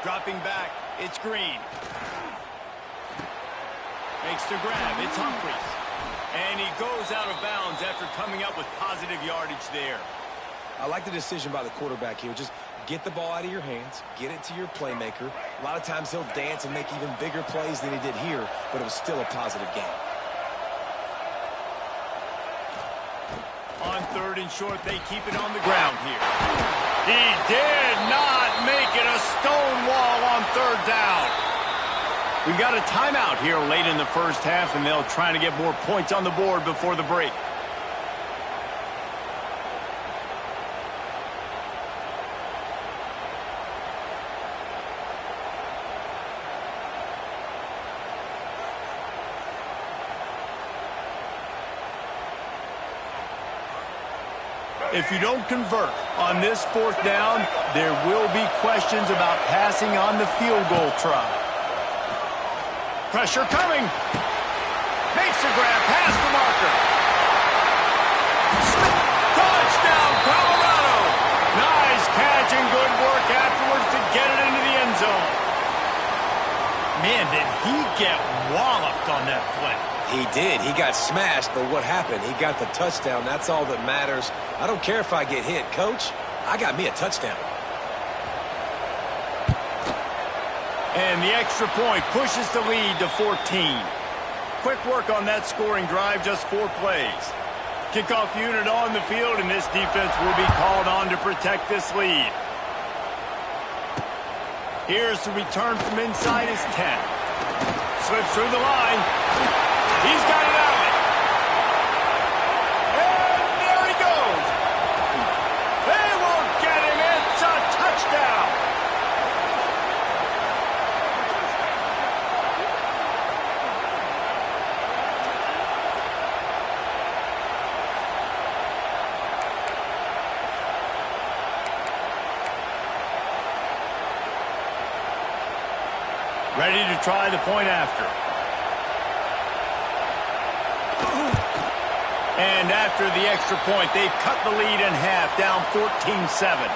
Dropping back, it's Green. Makes the grab, it's Humphries. And he goes out of bounds after coming up with positive yardage there. I like the decision by the quarterback here. Just get the ball out of your hands, get it to your playmaker. A lot of times he'll dance and make even bigger plays than he did here, but it was still a positive game. On third and short, they keep it on the ground here. He did not make it a stone wall on third down. We've got a timeout here late in the first half, and they'll try to get more points on the board before the break. If you don't convert on this fourth down, there will be questions about passing on the field goal try. Pressure coming. Makes the grab past the marker. Touchdown, Colorado. Nice catch and good work afterwards to get it into the end zone. Man, did he get walloped on that play. He did. He got smashed, but what happened? He got the touchdown. That's all that matters. I don't care if I get hit. Coach, I got me a touchdown. And the extra point pushes the lead to 14. Quick work on that scoring drive, just 4 plays. Kickoff unit on the field, and this defense will be called on to protect this lead. Here's the return from inside his 10. Slips through the line. He's got it out. And there he goes. They will get him. It's a touchdown. Ready to try the point after. And after the extra point, they've cut the lead in half, down 14-7.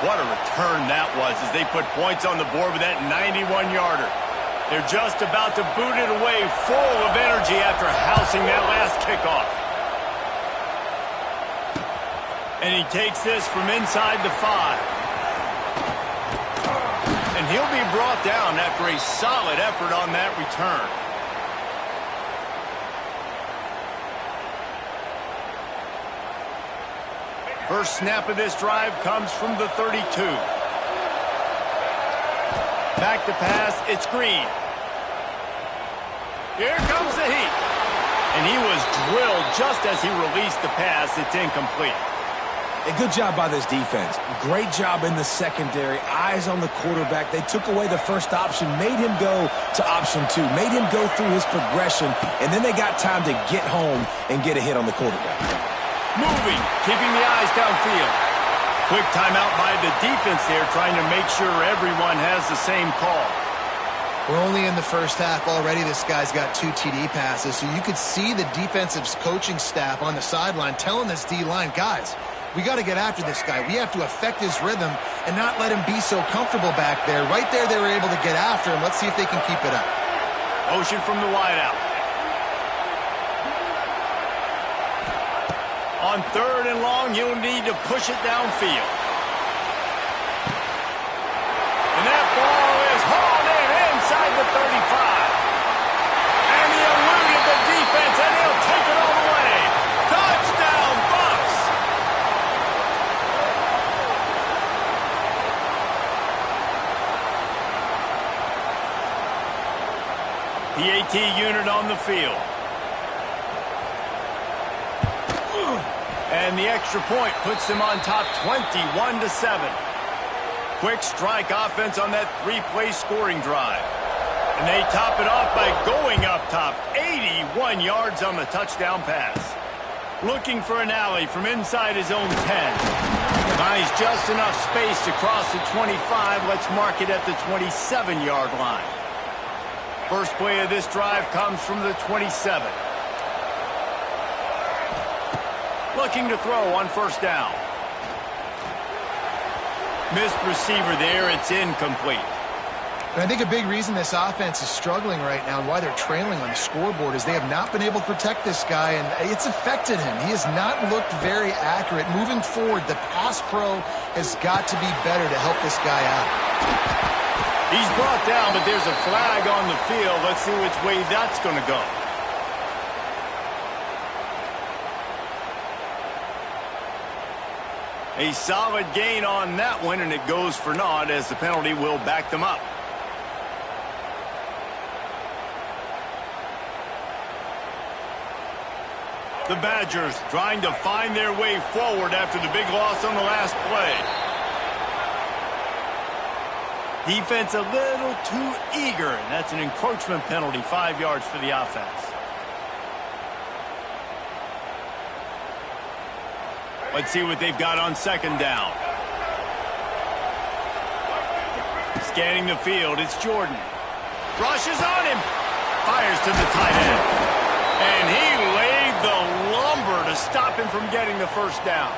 What a return that was as they put points on the board with that 91-yarder. They're just about to boot it away full of energy after housing that last kickoff. And he takes this from inside the 5. And he'll be brought down after a solid effort on that return. First snap of this drive comes from the 32. Back to pass, it's Green. Here comes the heat. And he was drilled just as he released the pass. It's incomplete. A good job by this defense. Great job in the secondary. Eyes on the quarterback. They took away the first option, made him go to option 2, made him go through his progression, and then they got time to get home and get a hit on the quarterback. Moving, keeping the eyes downfield. Quick timeout by the defense there, trying to make sure everyone has the same call. We're only in the first half already. This guy's got 2 TD passes, so you could see the defensive coaching staff on the sideline telling this D-line, guys, we got to get after this guy. We have to affect his rhythm and not let him be so comfortable back there. Right there, they were able to get after him. Let's see if they can keep it up. Motion from the wideout. On 3rd and long, you'll need to push it downfield. And that ball is hauled in inside the 35. And he eluded the defense, and he'll take it all the way. Touchdown, Bucks! PAT unit on the field. And the extra point puts them on top 21-7. Quick strike offense on that 3-play scoring drive. And they top it off by going up top. 81 yards on the touchdown pass. Looking for an alley from inside his own 10. Finds just enough space to cross the 25. Let's mark it at the 27-yard line. First play of this drive comes from the 27. Looking to throw on first down. Missed receiver there. It's incomplete. And I think a big reason this offense is struggling right now and why they're trailing on the scoreboard is they have not been able to protect this guy, and it's affected him. He has not looked very accurate. Moving forward, the pass pro has got to be better to help this guy out. He's brought down, but there's a flag on the field. Let's see which way that's going to go. A solid gain on that one, and it goes for naught as the penalty will back them up. The Badgers trying to find their way forward after the big loss on the last play. Defense a little too eager, and that's an encroachment penalty, 5 yards for the offense. Let's see what they've got on second down. Scanning the field, it's Jordan. Rushes on him. Fires to the tight end. And he laid the lumber to stop him from getting the first down.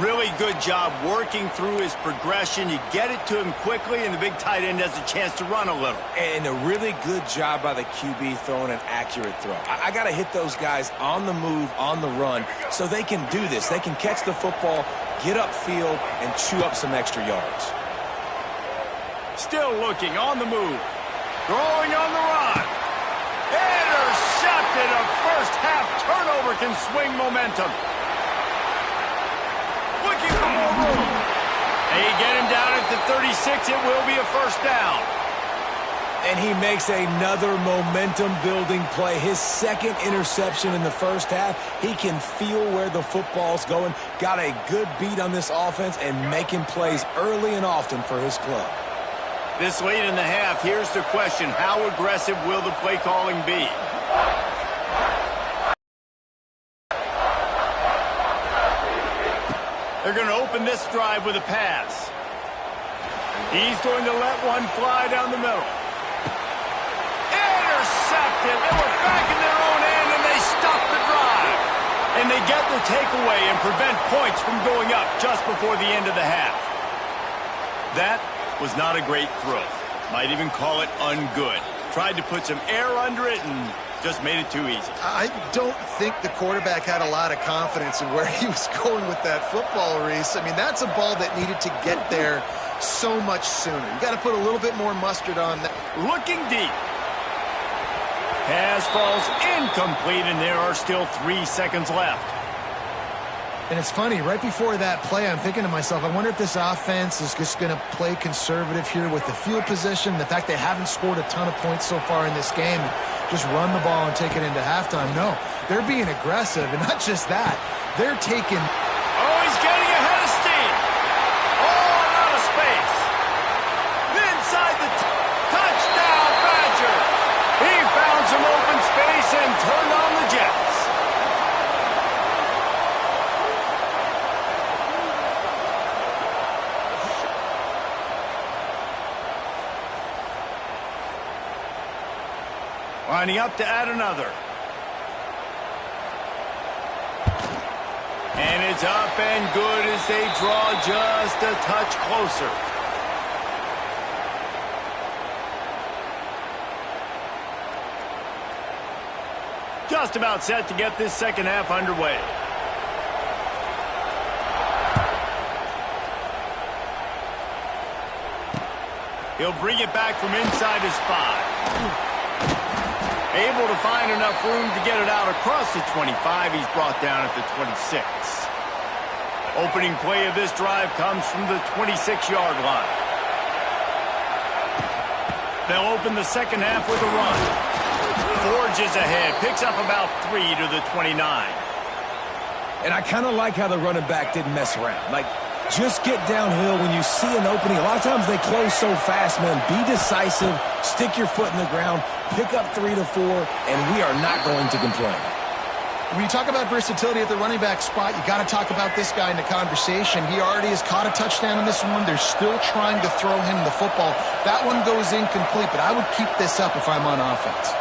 Really good job working through his progression. You get it to him quickly, and the big tight end has a chance to run a little. And a really good job by the QB throwing an accurate throw. I got to hit those guys on the move, on the run, so they can do this. They can catch the football, get upfield, and chew up some extra yards. Still looking on the move. Throwing on the run. Intercepted. A first-half turnover can swing momentum. Looking for more room. They get him down at the 36. It will be a first down. And he makes another momentum-building play. His second interception in the first half. He can feel where the football's going. Got a good beat on this offense and making plays early and often for his club. This late in the half, here's the question. How aggressive will the play calling be? They're going to open this drive with a pass. He's going to let one fly down the middle. Intercepted. They were back in their own end, and they stopped the drive. And they get the takeaway and prevent points from going up just before the end of the half. That was not a great throw. Might even call it ungood. Tried to put some air under it and just made it too easy. I don't think the quarterback had a lot of confidence in where he was going with that football, Reese. I mean, that's a ball that needed to get there so much sooner. You got to put a little bit more mustard on that. Looking deep. Pass falls incomplete, and there are still 3 seconds left. And it's funny, right before that play, I'm thinking to myself, I wonder if this offense is just going to play conservative here with the field position, the fact they haven't scored a ton of points so far in this game, just run the ball and take it into halftime. No, they're being aggressive, and not just that, they're taking... Oh, he's getting ahead of steam. Oh, out of space. Inside the touchdown, Badger. He found some open space and turned on the Jets. Lining up to add another. And it's up and good as they draw just a touch closer. Just about set to get this second half underway. He'll bring it back from inside his 5. Able to find enough room to get it out across the 25. He's brought down at the 26. Opening play of this drive comes from the 26-yard line. They'll open the second half with a run. Forges ahead, picks up about 3 to the 29. And I kind of like how the running back didn't mess around. Like, just get downhill when you see an opening. A lot of times they close so fast, man. Be decisive, stick your foot in the ground, pick up 3 to 4, and we are not going to complain. When you talk about versatility at the running back spot, you got to talk about this guy in the conversation. He already has caught a touchdown in this one. They're still trying to throw him the football. That one goes incomplete, but I would keep this up if I'm on offense.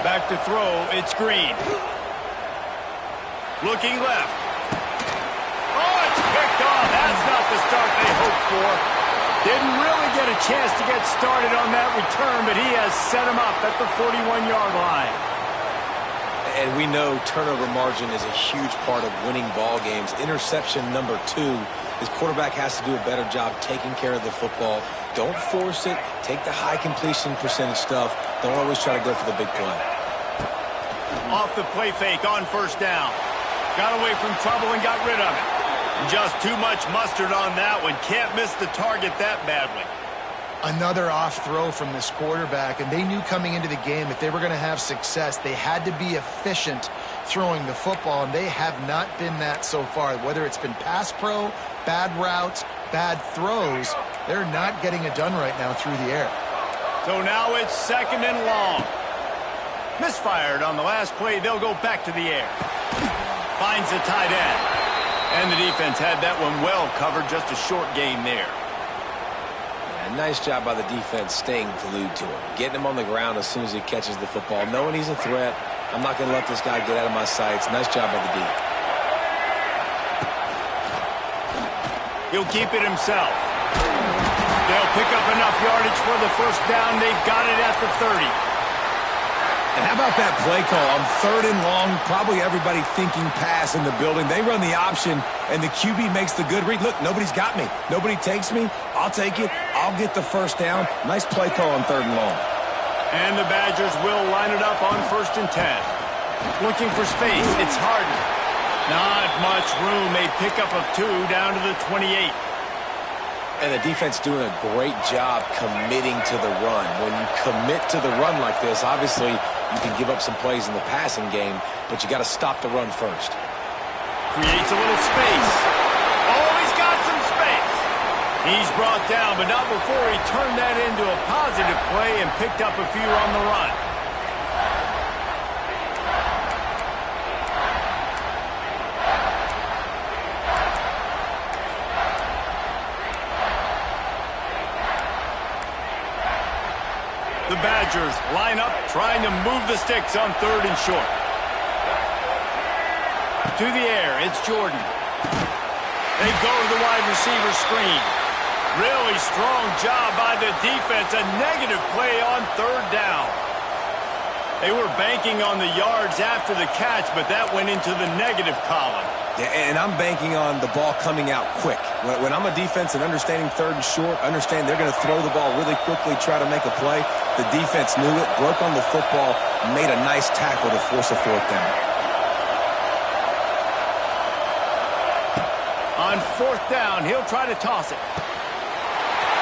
Back to throw, it's Green. Looking left. Oh, it's picked off. That's not the start they hoped for. Didn't really get a chance to get started on that return, but he has set him up at the 41-yard line. And we know turnover margin is a huge part of winning ball games. Interception number 2. His quarterback has to do a better job taking care of the football. Don't force it. Take the high completion percentage stuff. Don't always try to go for the big play. Off the play fake on first down. Got away from trouble and got rid of it. Just too much mustard on that one. Can't miss the target that badly. Another off throw from this quarterback, and they knew coming into the game if they were going to have success, they had to be efficient throwing the football, and they have not been that so far. Whether it's been pass pro, bad routes, bad throws, they're not getting it done right now through the air. So now it's second and long. Misfired on the last play. They'll go back to the air. Finds the tight end. And the defense had that one well covered. Just a short gain there. Yeah, nice job by the defense staying glued to him. Getting him on the ground as soon as he catches the football. Knowing he's a threat. I'm not going to let this guy get out of my sights. Nice job by the D. He'll keep it himself. They'll pick up enough yardage for the first down. They've got it at the 30. And how about that play call on third and long? Probably everybody thinking pass in the building. They run the option, and the QB makes the good read. Look, nobody's got me. Nobody takes me. I'll take it. I'll get the first down. Nice play call on third and long. And the Badgers will line it up on first and 10. Looking for space. It's Harden. Not much room. A pickup of 2 down to the 28. And the defense doing a great job committing to the run. When you commit to the run like this, obviously you can give up some plays in the passing game, but you got to stop the run first. Creates a little space. Oh, he's got some space. He's brought down, but not before he turned that into a positive play and picked up a few on the run. The Badgers line up trying to move the sticks on third and short. to the air. It's Jordan. They go to the wide receiver screen. Really strong job by the defense. A negative play on third down. They were banking on the yards after the catch, but that went into the negative column. Yeah, and I'm banking on the ball coming out quick. When I'm a defense and understanding third and short, understand they're going to throw the ball really quickly, try to make a play. The defense knew it, broke on the football, made a nice tackle to force a fourth down. On fourth down, he'll try to toss it.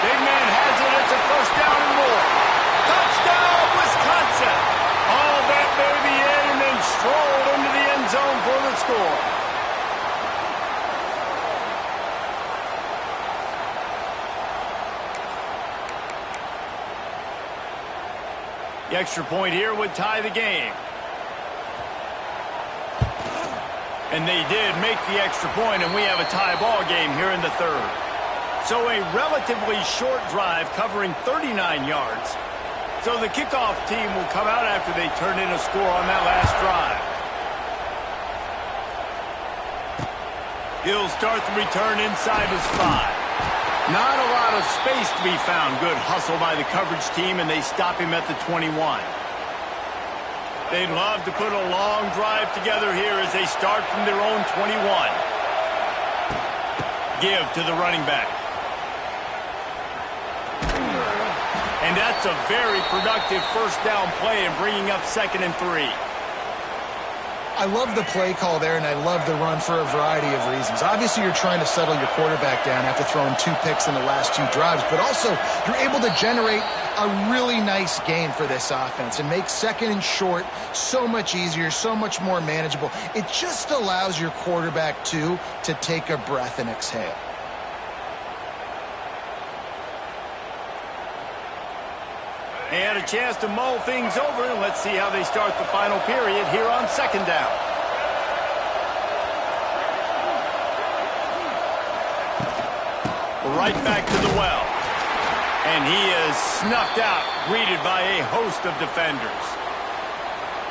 Big man has it. It's a first down and more. Touchdown, Wisconsin. All that baby in and then strolled into the end zone for the score. The extra point here would tie the game. And they did make the extra point, and we have a tie ball game here in the third. So a relatively short drive covering 39 yards. So the kickoff team will come out after they turn in a score on that last drive. He'll start the return inside his 5. Not a lot of space to be found. Good hustle by the coverage team, and they stop him at the 21. They'd love to put a long drive together here as they start from their own 21. Give to the running back. And that's a very productive first down play in bringing up 2nd and 3. I love the play call there, and I love the run for a variety of reasons. Obviously, you're trying to settle your quarterback down after throwing 2 picks in the last 2 drives, but also you're able to generate a really nice game for this offense and make 2nd and short so much easier, so much more manageable. It just allows your quarterback, too, to take a breath and exhale. They had a chance to mull things over, and let's see how they start the final period here on 2nd down. Right back to the well. And he is snuffed out, greeted by a host of defenders.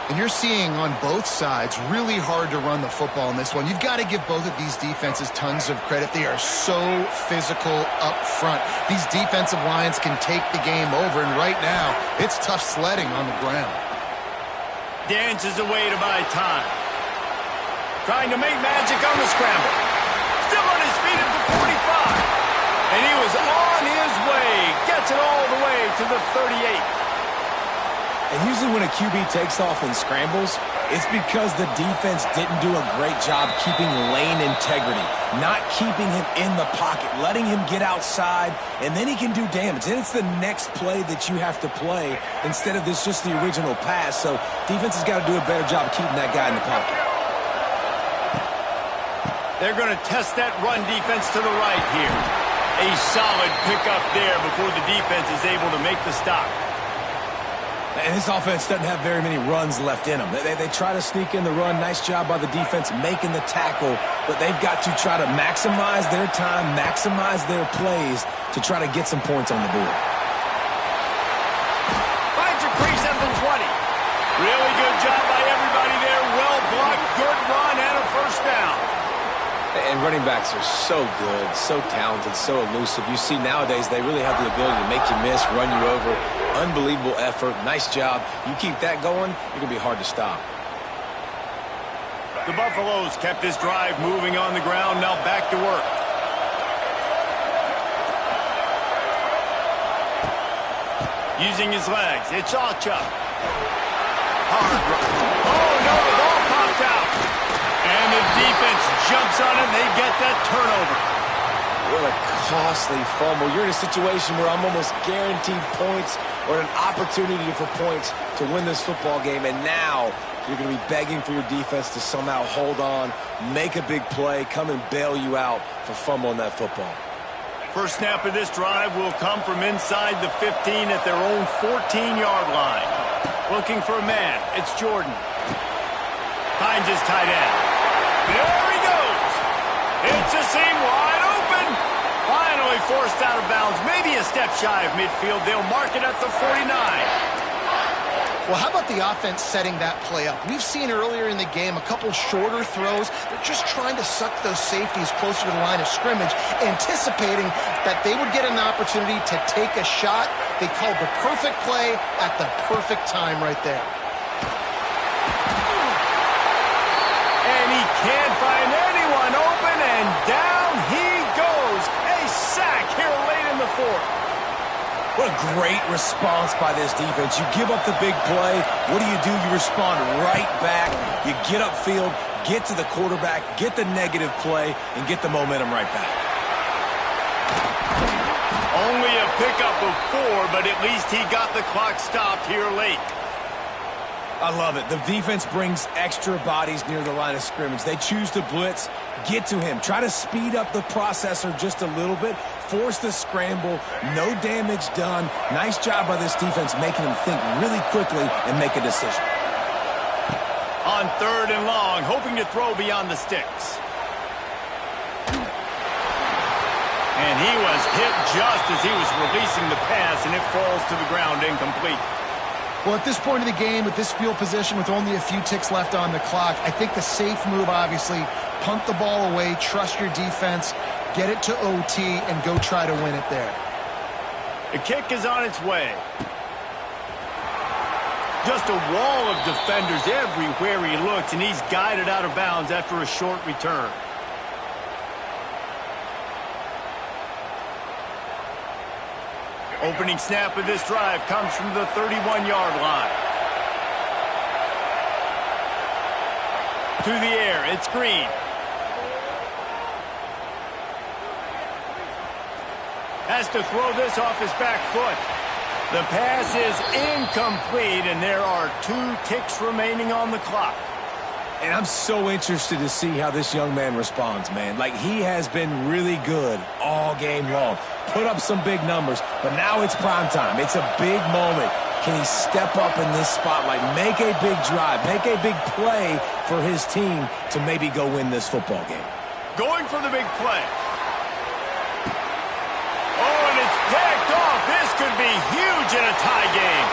And you're seeing on both sides really hard to run the football in this one. You've got to give both of these defenses tons of credit. They are so physical up front. These defensive lines can take the game over, and right now, it's tough sledding on the ground. Dances away to buy time. Trying to make magic on the scramble. Still on his feet at the 45. And he was on his way. Gets it all the way to the 38. And usually when a QB takes off and scrambles, it's because the defense didn't do a great job keeping lane integrity, not keeping him in the pocket, letting him get outside, and then he can do damage. And it's the next play that you have to play instead of this just the original pass. So defense has got to do a better job of keeping that guy in the pocket. They're going to test that run defense to the right here. A solid pickup there before the defense is able to make the stop. And this offense doesn't have very many runs left in them. They try to sneak in the run. Nice job by the defense making the tackle. But they've got to try to maximize their time, maximize their plays to try to get some points on the board. Finds a crease at the 20. Really good job by everybody there. Well blocked, good run, and a first down. And running backs are so good, so talented, so elusive. You see nowadays they really have the ability to make you miss, run you over. Unbelievable effort. Nice job. You keep that going, you're going to be hard to stop. The Buffaloes kept this drive moving on the ground. Now back to work. Using his legs. It's Acha. Hard run. Oh, no, the ball popped out. And the defense jumps on it, and they get that turnover. What a costly fumble. You're in a situation where I'm almost guaranteed points or an opportunity for points to win this football game, and now you're going to be begging for your defense to somehow hold on, make a big play, come and bail you out for fumbling that football. First snap of this drive will come from inside the 15 at their own 14-yard line. Looking for a man. It's Jordan. Finds his tight end. There he goes. It's a seam wide open. Finally forced out of bounds. Maybe a step shy of midfield. They'll mark it at the 49. Well, how about the offense setting that play up? We've seen earlier in the game a couple shorter throws. They're just trying to suck those safeties closer to the line of scrimmage, anticipating that they would get an opportunity to take a shot. They called the perfect play at the perfect time right there. And he can't find anyone open, and down he goes. A sack here late in the fourth. What a great response by this defense. You give up the big play. What do? You respond right back. You get upfield, get to the quarterback, get the negative play, and get the momentum right back. Only a pickup of 4, but at least he got the clock stopped here late. I love it. The defense brings extra bodies near the line of scrimmage. They choose to blitz, get to him, try to speed up the processor just a little bit, force the scramble, no damage done. Nice job by this defense making him think really quickly and make a decision. On 3rd and long, hoping to throw beyond the sticks. And he was hit just as he was releasing the pass, and it falls to the ground incomplete. Well, at this point of the game, with this field position, with only a few ticks left on the clock, I think the safe move, obviously, punt the ball away, trust your defense, get it to OT, and go try to win it there. The kick is on its way. Just a wall of defenders everywhere he looks, and he's guided out of bounds after a short return. Opening snap of this drive comes from the 31-yard line. To the air, it's Green. Has to throw this off his back foot. The pass is incomplete, and there are 2 ticks remaining on the clock. And I'm so interested to see how this young man responds, man. Like, he has been really good all game long. Put up some big numbers, but now it's prime time. It's a big moment. Can he step up in this spotlight, make a big drive, make a big play for his team to maybe go win this football game? Going for the big play. Oh, and it's picked off. This could be huge in a tie game.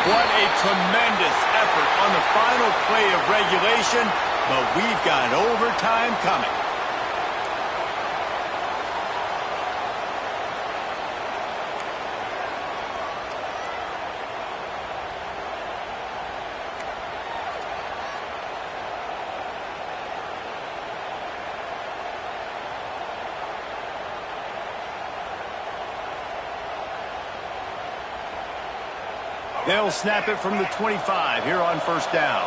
What a tremendous effort on the final play of regulation, but we've got overtime coming. They'll snap it from the 25 here on 1st down.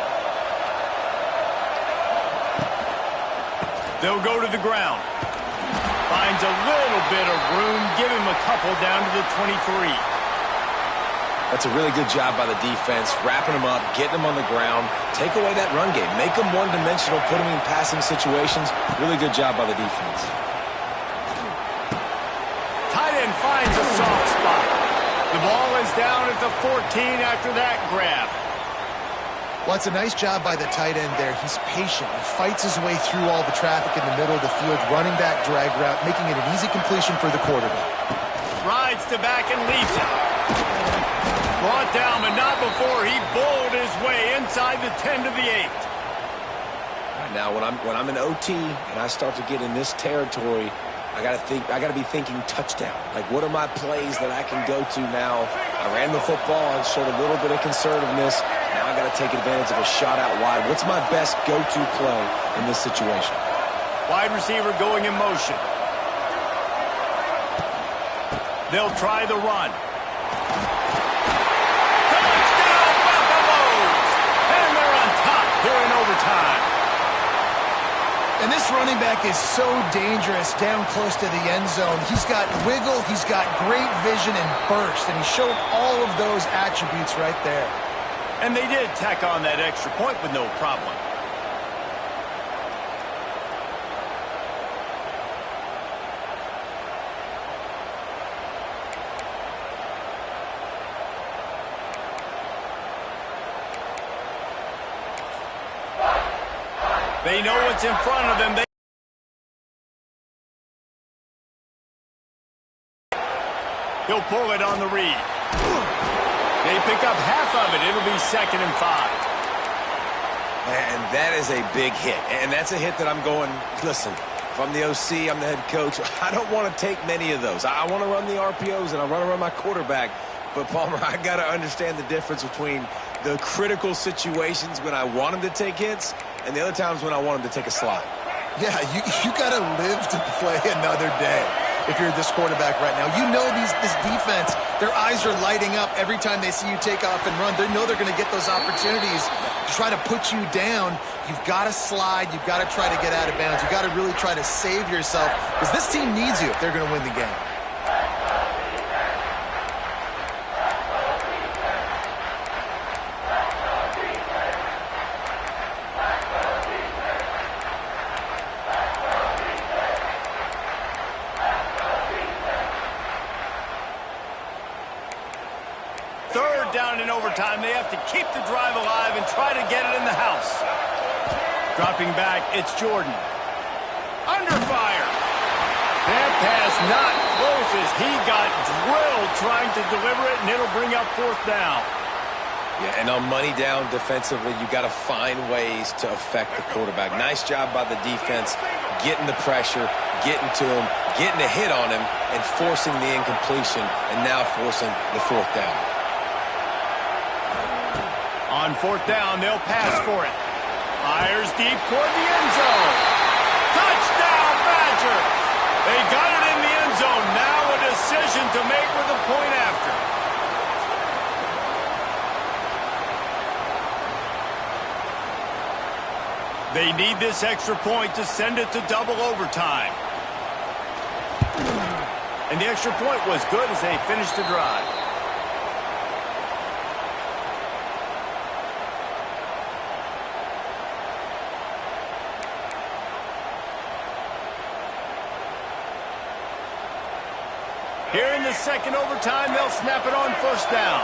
They'll go to the ground. Finds a little bit of room. Give him a couple down to the 23. That's a really good job by the defense, wrapping them up, getting them on the ground, take away that run game, make them one-dimensional, put them in passing situations. Really good job by the defense. Tight end finds a soft spot. The ball is down at the 14 after that grab. Well, it's a nice job by the tight end there. He's patient. He fights his way through all the traffic in the middle of the field, running that drag route, making it an easy completion for the quarterback. Rides to back and leaves it. Brought down, but not before he bowled his way inside the 10 to the 8. Right now, when I'm in OT and I start to get in this territory, I gotta be thinking touchdown. Like, what are my plays that I can go to now? I ran the football and showed a little bit of conservativeness. Now I gotta take advantage of a shot out wide. What's my best go-to play in this situation? Wide receiver going in motion. They'll try the run. Touchdown Buffaloes! And they're on top here in overtime. And this running back is so dangerous down close to the end zone. He's got wiggle, he's got great vision and burst, and he showed all of those attributes right there. And they did tack on that extra point with no problem. They know what's in front of them. pull it on the read. They pick up half of it. It'll be 2nd and 5. And that is a big hit. And that's a hit that I'm going, listen, if I'm the OC, I'm the head coach, I don't want to take many of those. I want to run the RPOs, and I want to run my quarterback. But, Palmer, I got to understand the difference between the critical situations when I want him to take hits and the other times when I want him to take a slide. Yeah, you got to live to play another day if you're this quarterback right now. You know this defense, their eyes are lighting up every time they see you take off and run. They know they're going to get those opportunities to try to put you down. You've got to slide. You've got to try to get out of bounds. You've got to really try to save yourself because this team needs you if they're going to win the game. Overtime, they have to keep the drive alive and try to get it in the house. Dropping back, it's Jordan. Under fire. That pass not close as he got drilled trying to deliver it, and it'll bring up 4th down. Yeah, and on money down defensively, you got to find ways to affect the quarterback. Nice job by the defense, getting the pressure, getting to him, getting a hit on him, and forcing the incompletion, and now forcing the 4th down. On 4th down, they'll pass for it. Fires deep toward the end zone. Touchdown, Badgers! They got it in the end zone. Now a decision to make with a point after. They need this extra point to send it to double overtime. And the extra point was good as they finished the drive. Here in the 2nd overtime, they'll snap it on 1st down.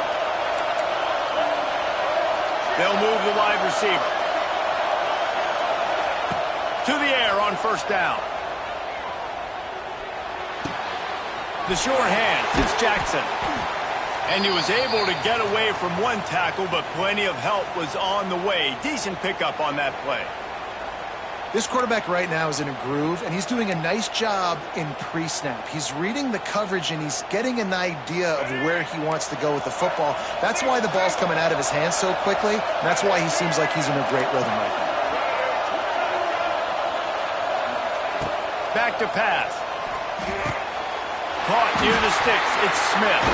They'll move the wide receiver to the air on 1st down. The short hands, it's Jackson. And he was able to get away from one tackle, but plenty of help was on the way. Decent pickup on that play. This quarterback right now is in a groove, and he's doing a nice job in pre-snap. He's reading the coverage, and he's getting an idea of where he wants to go with the football. That's why the ball's coming out of his hands so quickly, and that's why he seems like he's in a great rhythm right now. Back to pass. Caught near the sticks. It's Smith.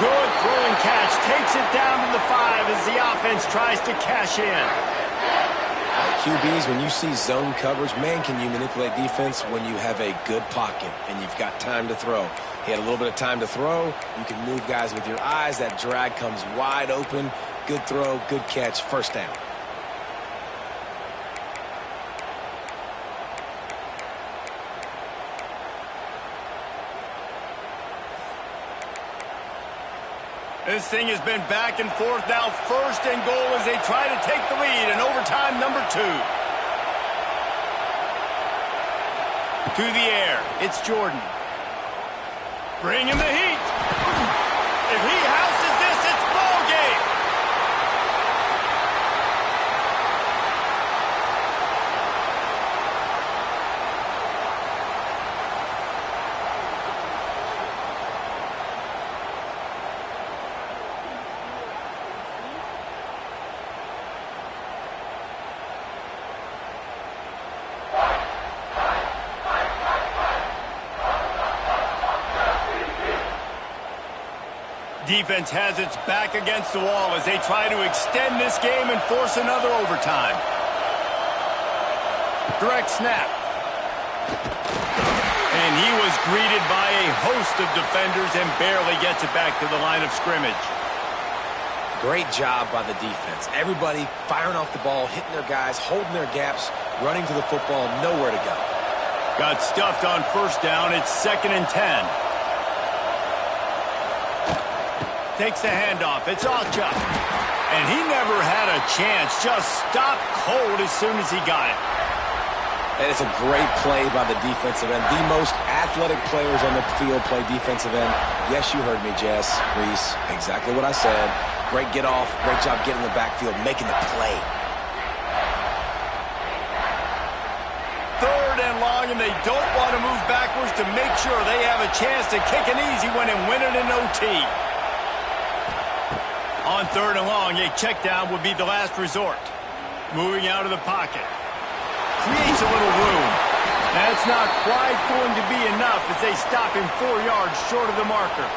Good throw and catch. Takes it down to the 5 as the offense tries to cash in. QBs, when you see zone coverage, man, can you manipulate defense when you have a good pocket and you've got time to throw. He had a little bit of time to throw. You can move guys with your eyes. That drag comes wide open. Good throw, good catch, 1st down. This thing has been back and forth now. 1st and goal as they try to take the lead in overtime number 2. To the air, it's Jordan. Bringing the heat. If he houses this, it's ball game. Defense has its back against the wall as they try to extend this game and force another overtime. Direct snap. And he was greeted by a host of defenders and barely gets it back to the line of scrimmage. Great job by the defense. Everybody firing off the ball, hitting their guys, holding their gaps, running to the football, nowhere to go. Got stuffed on 1st down. It's 2nd and 10. Takes the handoff. It's Alcha. And he never had a chance. Just stopped cold as soon as he got it. And it's a great play by the defensive end. The most athletic players on the field play defensive end. Yes, you heard me, Jess, Reese. Exactly what I said. Great get off. Great job getting the backfield, making the play. 3rd and long, and they don't want to move backwards to make sure they have a chance to kick an easy one and win it in OT. On 3rd and long, a check down would be the last resort. Moving out of the pocket. Creates a little room. That's not quite going to be enough as they stop him 4 yards short of the marker.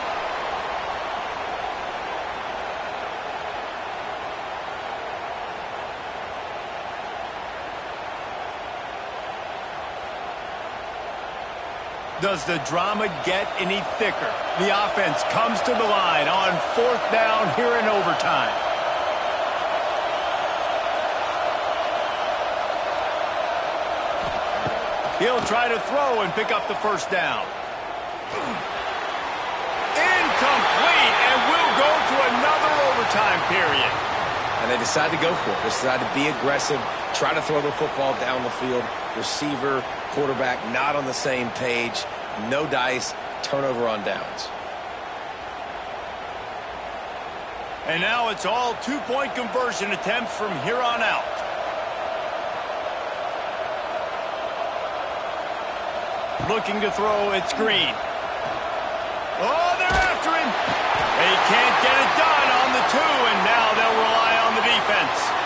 Does the drama get any thicker? The offense comes to the line on 4th down here in overtime. He'll try to throw and pick up the 1st down. Incomplete, and we'll go to another overtime period. And they decide to go for it. They decide to be aggressive, try to throw the football down the field. Receiver, quarterback, not on the same page. No dice, turnover on downs. And now it's all 2-point conversion attempts from here on out. Looking to throw, it's Green. Oh, they're after him. They can't get it done on the 2, and now they'll rely on the defense.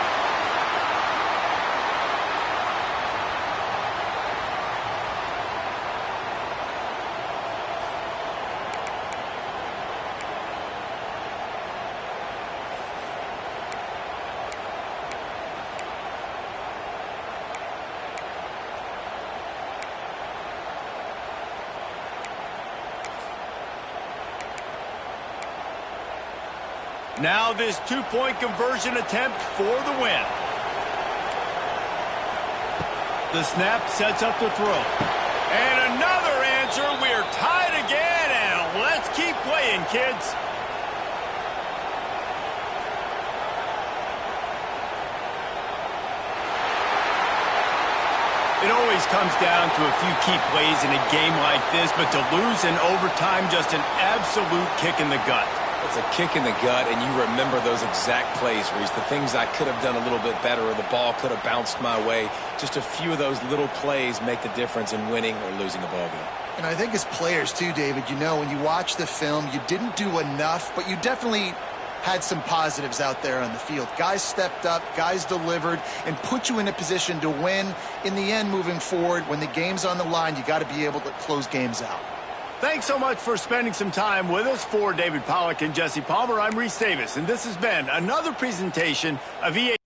Now this 2-point conversion attempt for the win. The snap sets up the throw. And another answer. We're tied again, and let's keep playing, kids. It always comes down to a few key plays in a game like this, but to lose in overtime, just an absolute kick in the gut. It's a kick in the gut, and you remember those exact plays, Reese. The things I could have done a little bit better, or the ball could have bounced my way. Just a few of those little plays make the difference in winning or losing a ball game. And I think as players too, David, you know, when you watch the film, you didn't do enough, but you definitely had some positives out there on the field. Guys stepped up, guys delivered, and put you in a position to win. In the end, moving forward, when the game's on the line, you got to be able to close games out. Thanks so much for spending some time with us. For David Pollack and Jesse Palmer, I'm Reese Davis, and this has been another presentation of EA.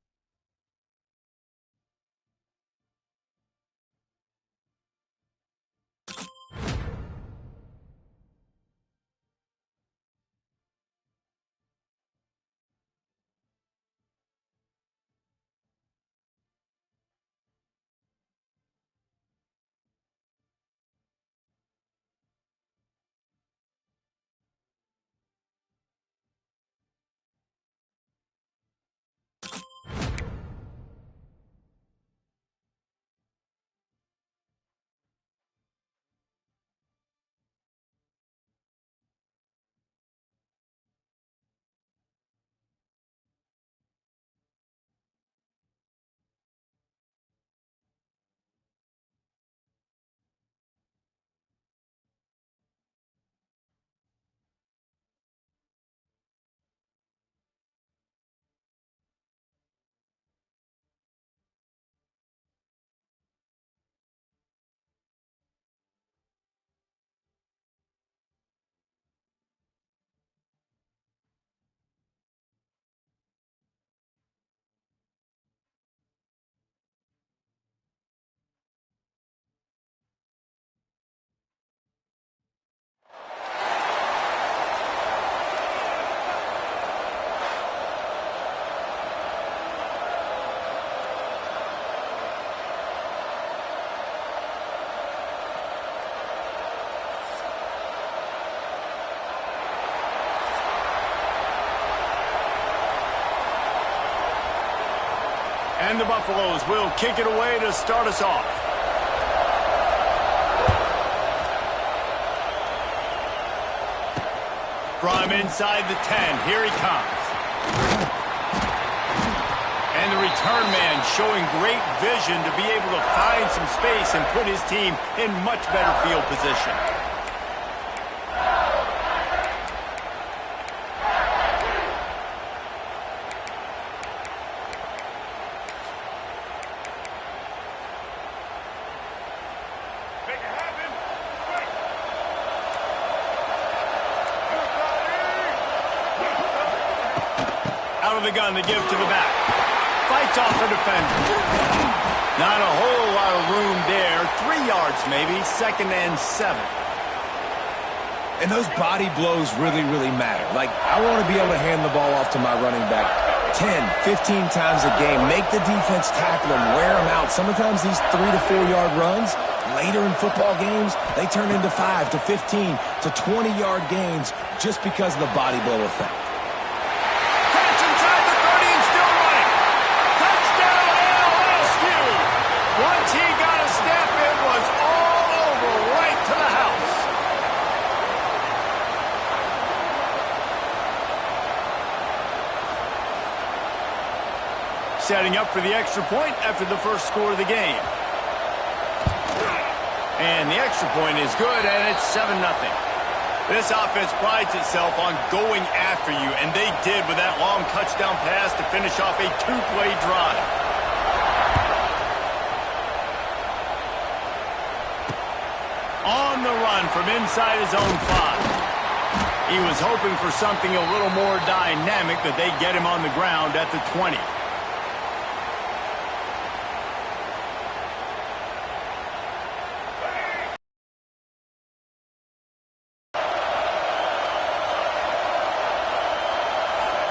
And the Buffaloes will kick it away to start us off. From inside the 10, here he comes. And the return man showing great vision to be able to find some space and put his team in much better field position. Out of the gun to give to the back. Fights off the defender. Not a whole lot of room there. 3 yards maybe. 2nd and 7. And those body blows really, really matter. Like, I want to be able to hand the ball off to my running back 10, 15 times a game. Make the defense tackle him, wear him out. Sometimes these 3 to 4 yard runs, later in football games, they turn into 5 to 15 to 20 yard gains just because of the body blow effect. Once he got a step, it was all over, right to the house. Setting up for the extra point after the first score of the game. And the extra point is good, and it's 7-0. This offense prides itself on going after you, and they did with that long touchdown pass to finish off a 2-play drive. On the run from inside his own 5. He was hoping for something a little more dynamic, but they get him on the ground at the 20.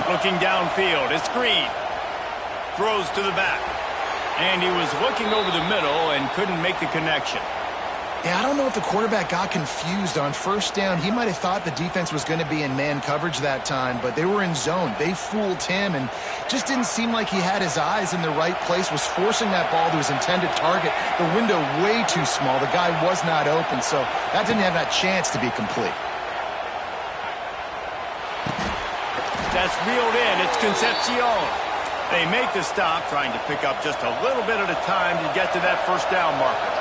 Looking downfield, it's Green. Throws to the back. And he was looking over the middle and couldn't make the connection. Yeah, I don't know if the quarterback got confused on first down. He might have thought the defense was going to be in man coverage that time, but they were in zone. They fooled him and just didn't seem like he had his eyes in the right place, was forcing that ball to his intended target. The window way too small. The guy was not open, so that didn't have that chance to be complete. That's reeled in. It's Concepcion. They make the stop, trying to pick up just a little bit at a time to get to that first down marker.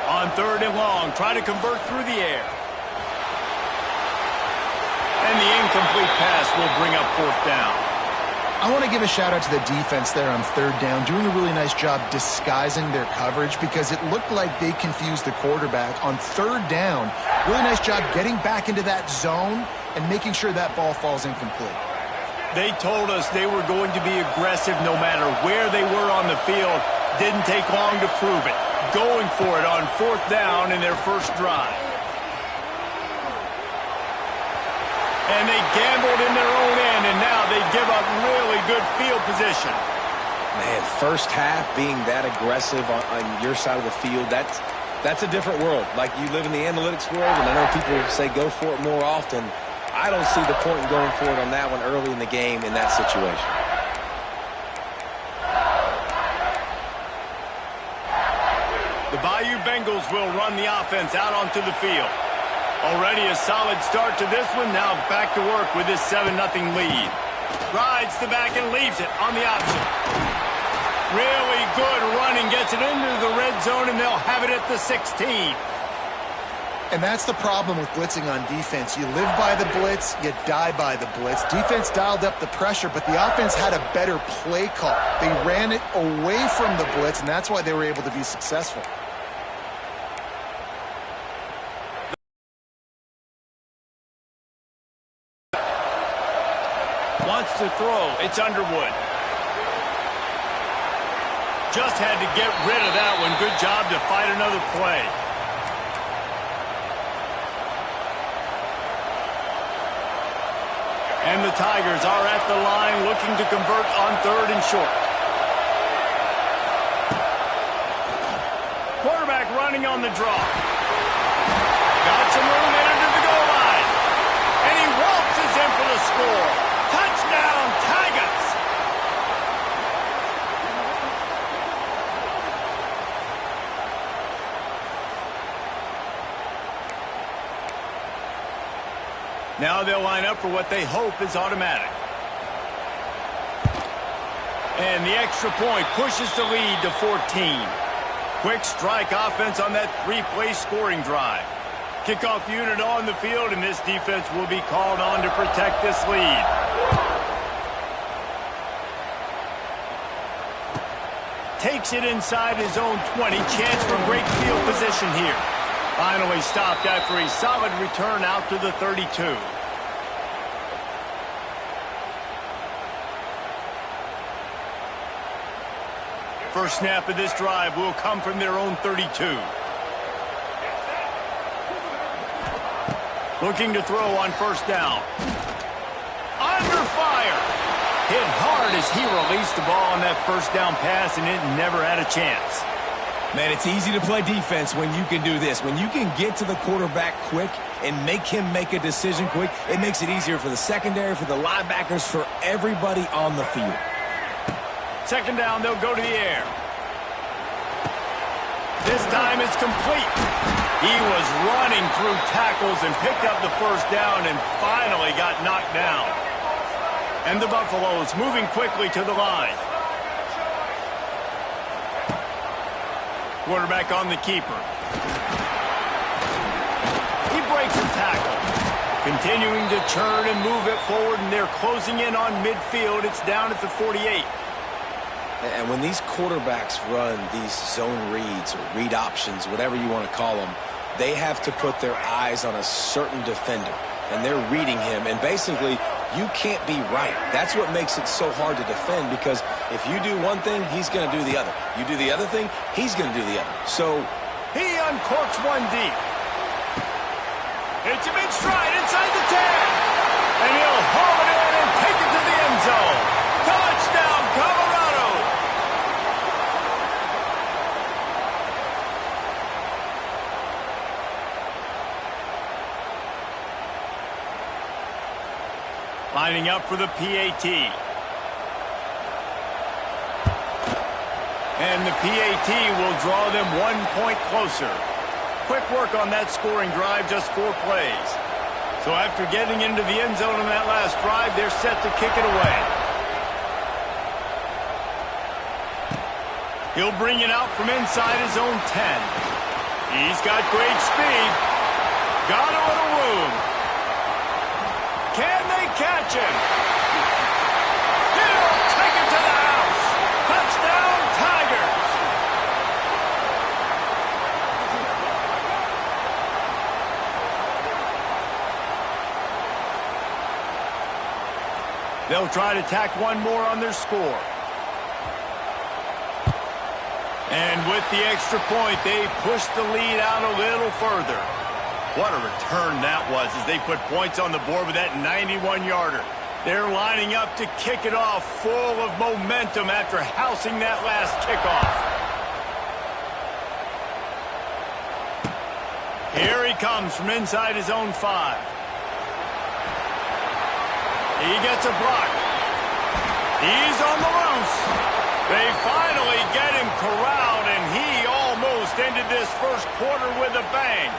On 3rd and long, try to convert through the air. And the incomplete pass will bring up 4th down. I want to give a shout out to the defense there on 3rd down, doing a really nice job disguising their coverage because it looked like they confused the quarterback. On 3rd down, really nice job getting back into that zone and making sure that ball falls incomplete. They told us they were going to be aggressive no matter where they were on the field. Didn't take long to prove it. Going for it on 4th down in their first drive. And they gambled in their own end, and now they give up really good field position. Man, first half being that aggressive on your side of the field, that's a different world. Like, you live in the analytics world, and I know people say go for it more often. I don't see the point in going for it on that one early in the game in that situation. The Bayou Bengals will run the offense out onto the field. Already a solid start to this one. Now back to work with this 7-0 lead. Rides the back and leaves it on the option. Really good running. Gets it into the red zone, and they'll have it at the 16. And that's the problem with blitzing on defense. You live by the blitz, you die by the blitz. Defense dialed up the pressure, but the offense had a better play call. They ran it away from the blitz, and that's why they were able to be successful. Wants to throw. It's Underwood. Just had to get rid of that one. Good job to fight another play. And the Tigers are at the line looking to convert on 3rd and short. Quarterback running on the draw. Got some room into the goal line. And he waltzes in for the score. Touchdown, Tigers! Now they'll line up for what they hope is automatic. And the extra point pushes the lead to 14. Quick strike offense on that three-play scoring drive. Kickoff unit on the field, and this defense will be called on to protect this lead. Takes it inside his own 20. Chance for great field position here. Finally stopped after a solid return out to the 32. First snap of this drive will come from their own 32. Looking to throw on first down. Under fire. Hit hard as he released the ball on that first down pass, and it never had a chance. Man, it's easy to play defense when you can do this. When you can get to the quarterback quick and make him make a decision quick, it makes it easier for the secondary, for the linebackers, for everybody on the field. Second down, they'll go to the air. This time it's complete. He was running through tackles and picked up the first down and finally got knocked down. And the Buffaloes moving quickly to the line. Quarterback on the keeper. He breaks a tackle. Continuing to turn and move it forward, and they're closing in on midfield. It's down at the 48. And when these quarterbacks run these zone reads or read options, whatever you want to call them, they have to put their eyes on a certain defender. And they're reading him. And basically, you can't be right. That's what makes it so hard to defend, because if you do one thing, he's going to do the other. You do the other thing, he's going to do the other. So he uncorks one deep. It's him in stride inside the 10. And he'll haul it in and take it to the end zone. Touchdown, Colorado. Lining up for the PAT. And the PAT will draw them 1 point closer. Quick work on that scoring drive, just 4 plays. So after getting into the end zone on that last drive, they're set to kick it away. He'll bring it out from inside his own 10. He's got great speed. Got a little room. Can they catch him? He'll take it to the house. Touchdown, Tigers. They'll try to tack one more on their score. And with the extra point, they push the lead out a little further. What a return that was as they put points on the board with that 91-yarder. They're lining up to kick it off full of momentum after housing that last kickoff. Here he comes from inside his own 5. He gets a block. He's on the loose. They finally get him corralled, and he almost ended this first quarter with a bang.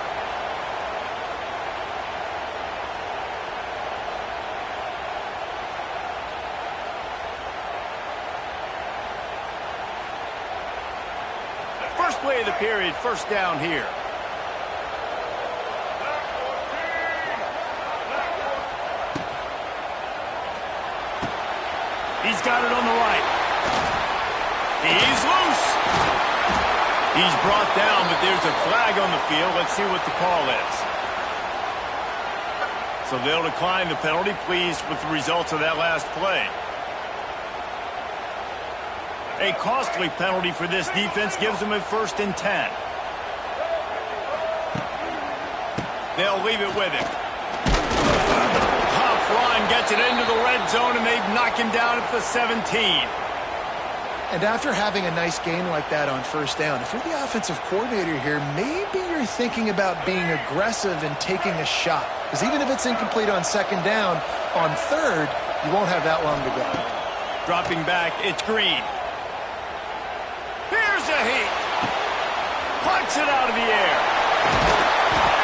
First play of the period, first down here. He's got it on the right. He's loose. He's brought down, but there's a flag on the field. Let's see what the call is. So they'll decline the penalty, pleased with the results of that last play. A costly penalty for this defense gives them a 1st and 10. They'll leave it with him. Tough run gets it into the red zone, and they knock him down at the 17. And after having a nice gain like that on first down, if you're the offensive coordinator here, maybe you're thinking about being aggressive and taking a shot. Because even if it's incomplete on second down, on third, you won't have that long to go. Dropping back, it's Green. Here's a heat. Plucks it out of the air.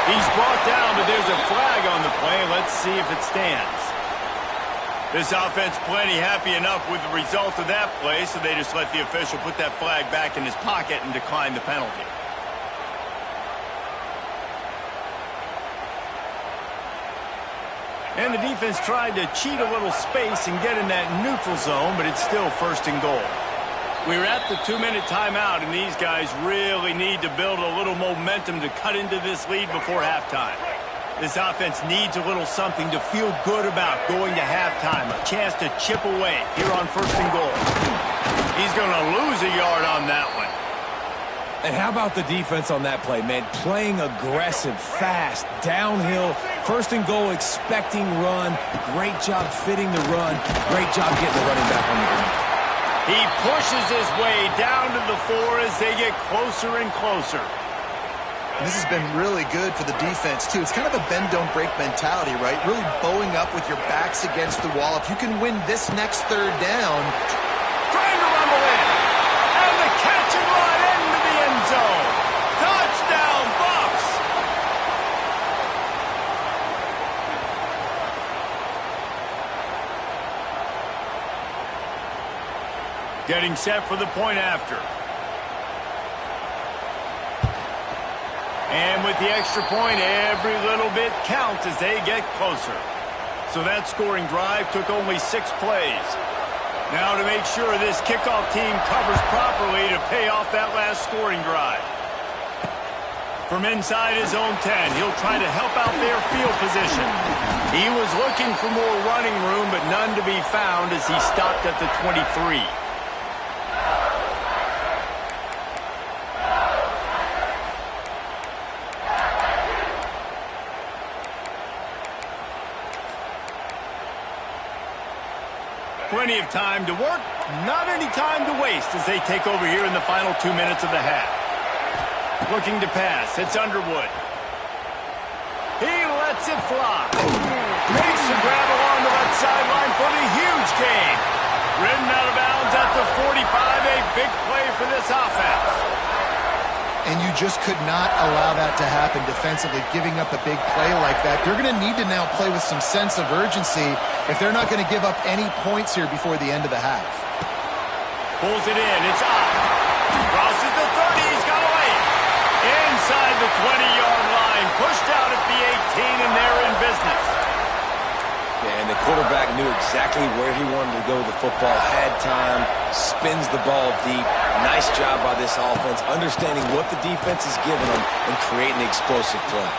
He's brought down, but there's a flag on the play. Let's see if it stands. This offense plenty happy enough with the result of that play, so they just let the official put that flag back in his pocket and decline the penalty. And the defense tried to cheat a little space and get in that neutral zone, but it's still 1st and goal. We're at the 2-minute timeout, and these guys really need to build a little momentum to cut into this lead before halftime. This offense needs a little something to feel good about going to halftime, a chance to chip away here on 1st and goal. He's going to lose a yard on that one. And how about the defense on that play, man? Playing aggressive, fast, downhill, 1st and goal, expecting run. Great job fitting the run. Great job getting the running back on the ground. He pushes his way down to the 4 as they get closer and closer. This has been really good for the defense, too. It's kind of a bend-don't-break mentality, right? Really bowing up with your backs against the wall. If you can win this next 3rd down. Trying to rumble in. And the catch and run into the end zone. Touchdown, Bucs! Getting set for the point after. And with the extra point, every little bit counts as they get closer. So that scoring drive took only 6 plays. Now to make sure this kickoff team covers properly to pay off that last scoring drive. From inside his own 10, he'll try to help out their field position. He was looking for more running room, but none to be found as he stopped at the 23. Plenty of time to work, not any time to waste as they take over here in the final 2 minutes of the half. Looking to pass, it's Underwood. He lets it fly. Makes the grab along the left sideline for the huge gain. Ridden out of bounds at the 45, a big play for this offense. And you just could not allow that to happen defensively, giving up a big play like that. They're going to need to now play with some sense of urgency if they're not going to give up any points here before the end of the half. Pulls it in, it's up. Crosses the 30, he's got away. Inside the 20-yard line, pushed out at the 18, and they're in business. Yeah, and the quarterback knew exactly where he wanted to go with the football, had time, spins the ball deep. Nice job by this offense, understanding what the defense is giving them and creating the explosive play.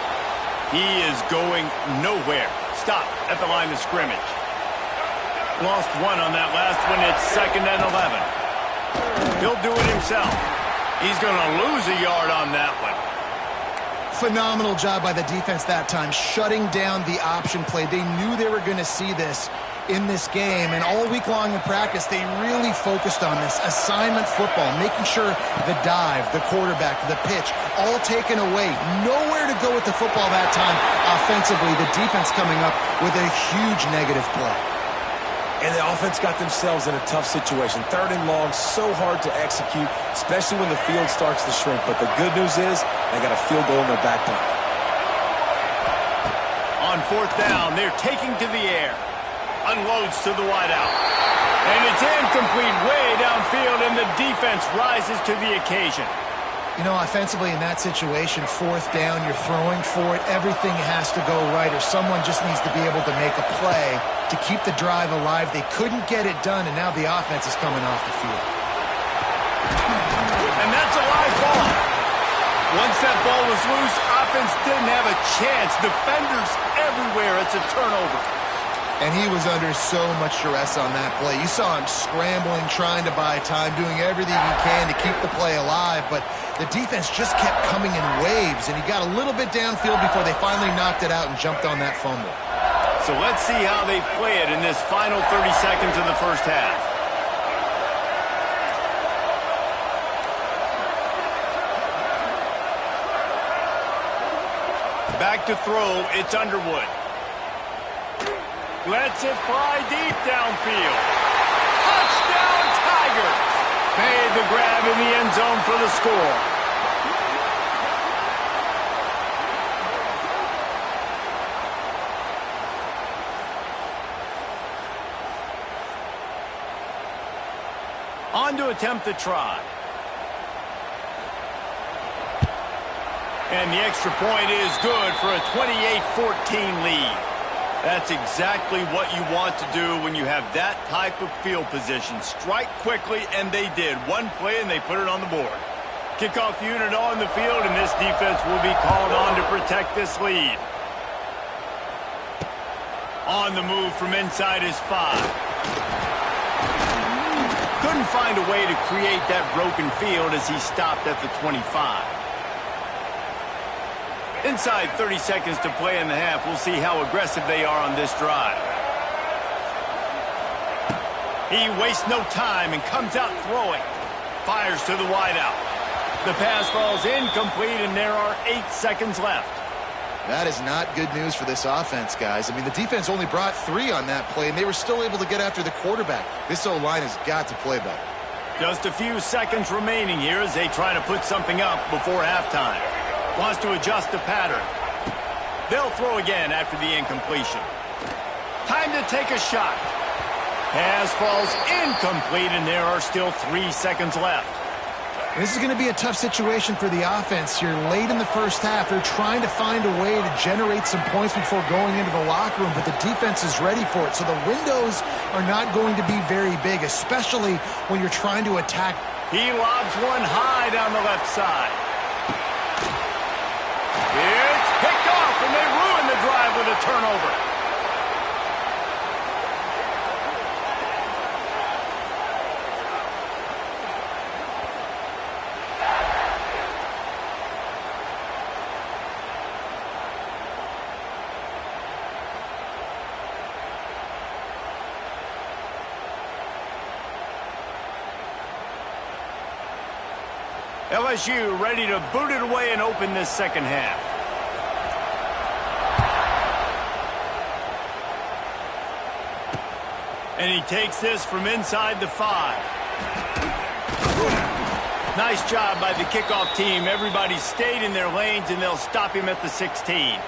He is going nowhere. Stop at the line of scrimmage. Lost 1 on that last one. It's 2nd and 11. He'll do it himself. He's going to lose a yard on that one. Phenomenal job by the defense that time, shutting down the option play. They knew they were going to see this in this game, and all week long in practice, they really focused on this assignment football, making sure the dive, the quarterback, the pitch, all taken away. Nowhere to go with the football that time offensively. The defense coming up with a huge negative play. And the offense got themselves in a tough situation. 3rd and long, so hard to execute, especially when the field starts to shrink. But the good news is they got a field goal in their back pocket. On 4th down, they're taking to the air. Unloads to the wideout. And it's incomplete way downfield, and the defense rises to the occasion. You know, offensively in that situation, 4th down, you're throwing for it. Everything has to go right, or someone just needs to be able to make a play to keep the drive alive. They couldn't get it done, and now the offense is coming off the field. And that's a live ball. Once that ball was loose, offense didn't have a chance. Defenders everywhere. It's a turnover. And he was under so much duress on that play. You saw him scrambling, trying to buy time, doing everything he can to keep the play alive, but the defense just kept coming in waves, and he got a little bit downfield before they finally knocked it out and jumped on that fumble. So let's see how they play it in this final 30 seconds of the first half. Back to throw, it's Underwood. Lets it fly deep downfield. Touchdown, Tigers! Made the grab in the end zone for the score. On to attempt the try. And the extra point is good for a 28-14 lead. That's exactly what you want to do when you have that type of field position. Strike quickly, and they did. One play, and they put it on the board. Kickoff unit on the field, and this defense will be called on to protect this lead. On the move from inside his 5. Couldn't find a way to create that broken field as he stopped at the 25. Inside 30 seconds to play in the half. We'll see how aggressive they are on this drive. He wastes no time and comes out throwing. Fires to the wideout. The pass falls incomplete, and there are 8 seconds left. That is not good news for this offense, guys. I mean, the defense only brought 3 on that play, and they were still able to get after the quarterback. This O-line has got to play better. Just a few seconds remaining here as they try to put something up before halftime. Wants to adjust the pattern. They'll throw again after the incompletion. Time to take a shot. Pass falls incomplete, and there are still 3 seconds left. This is going to be a tough situation for the offense here. Late in the first half, they're trying to find a way to generate some points before going into the locker room, but the defense is ready for it. So the windows are not going to be very big, especially when you're trying to attack. He lobs one high down the left side. It's picked off, and they ruin the drive with a turnover. LSU ready to boot it away and open this second half. And he takes this from inside the 5. Nice job by the kickoff team. Everybody stayed in their lanes, and they'll stop him at the 16.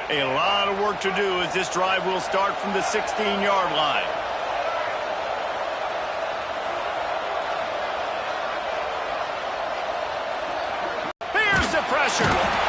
A lot of work to do as this drive will start from the 16-yard line. Here's the pressure.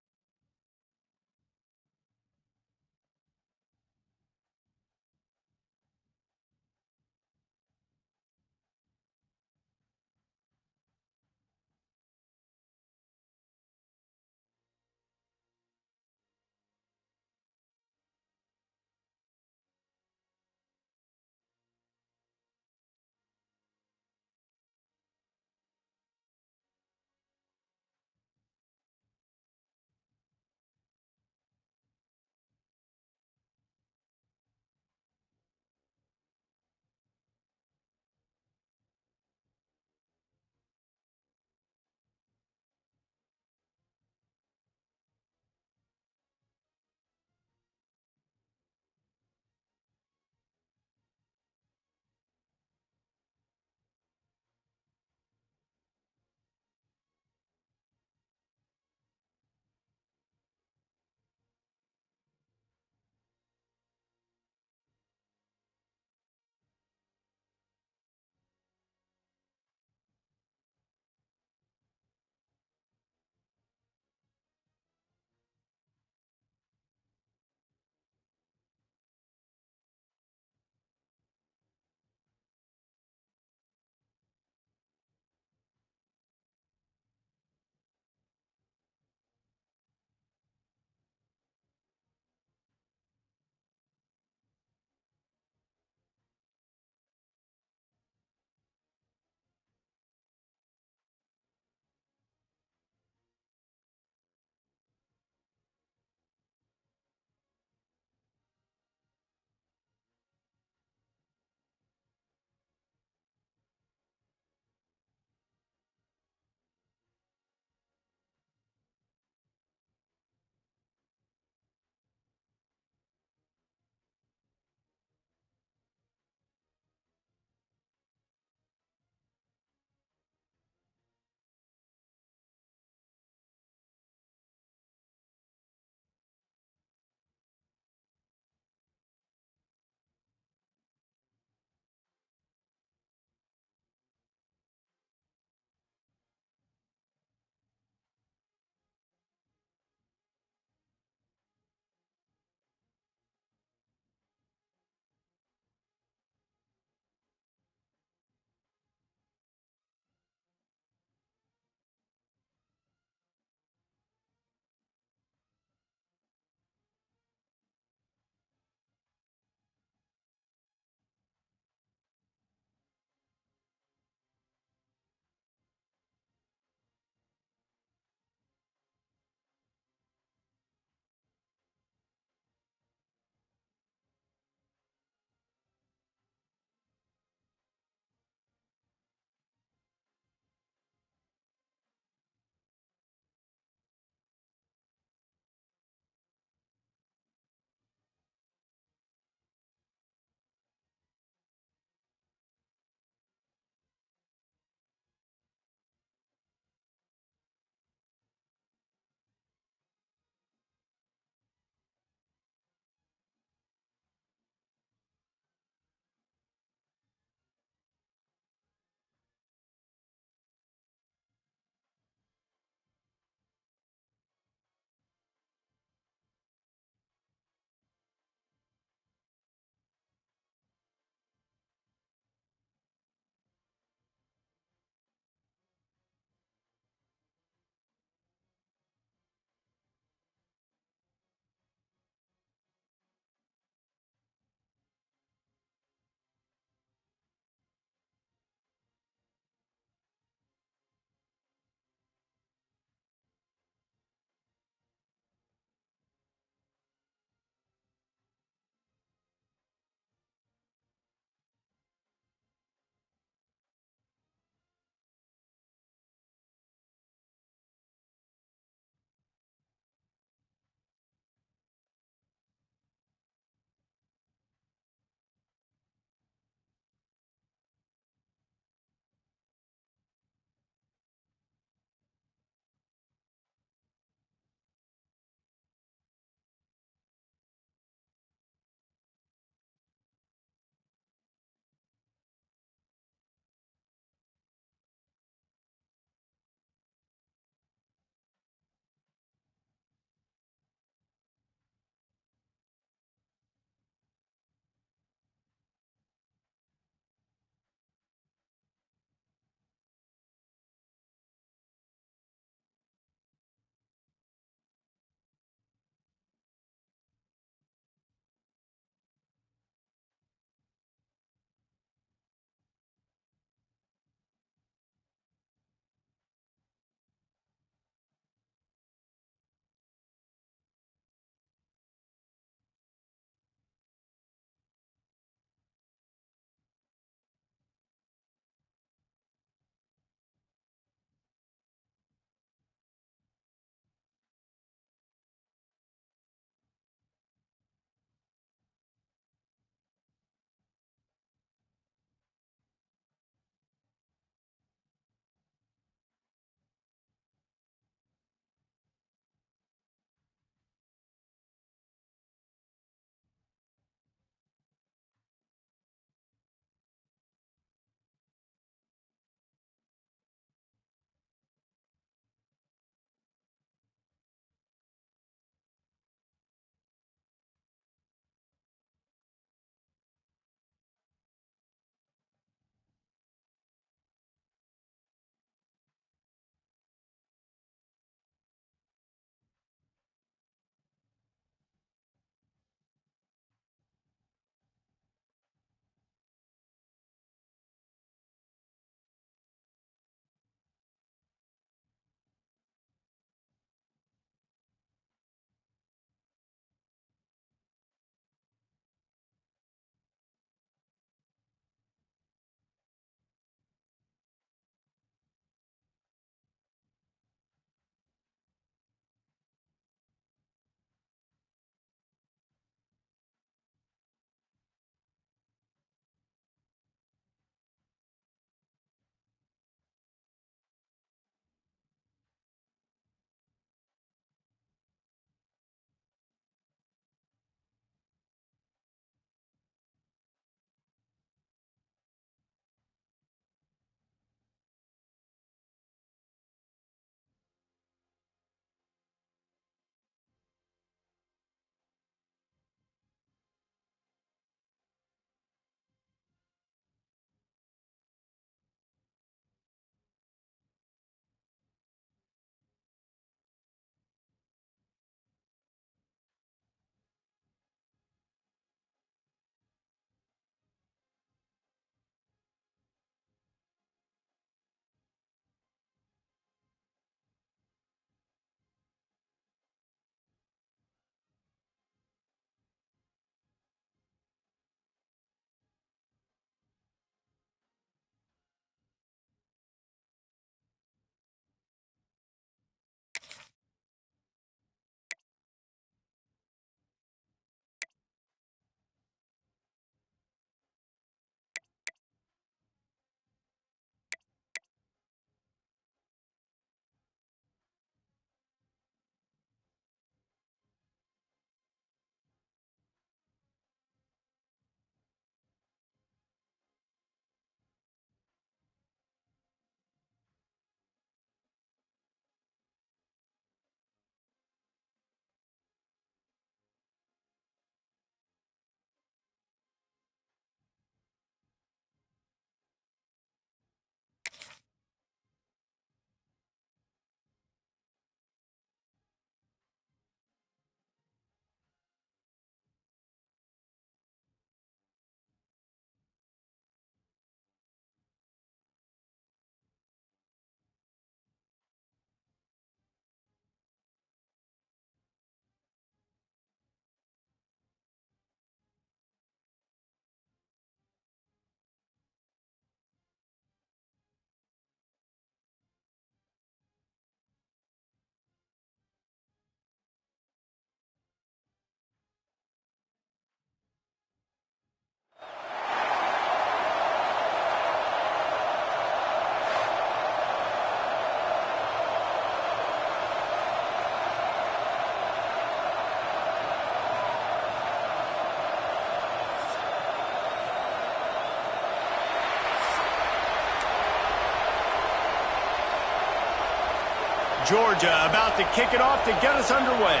Georgia about to kick it off to get us underway.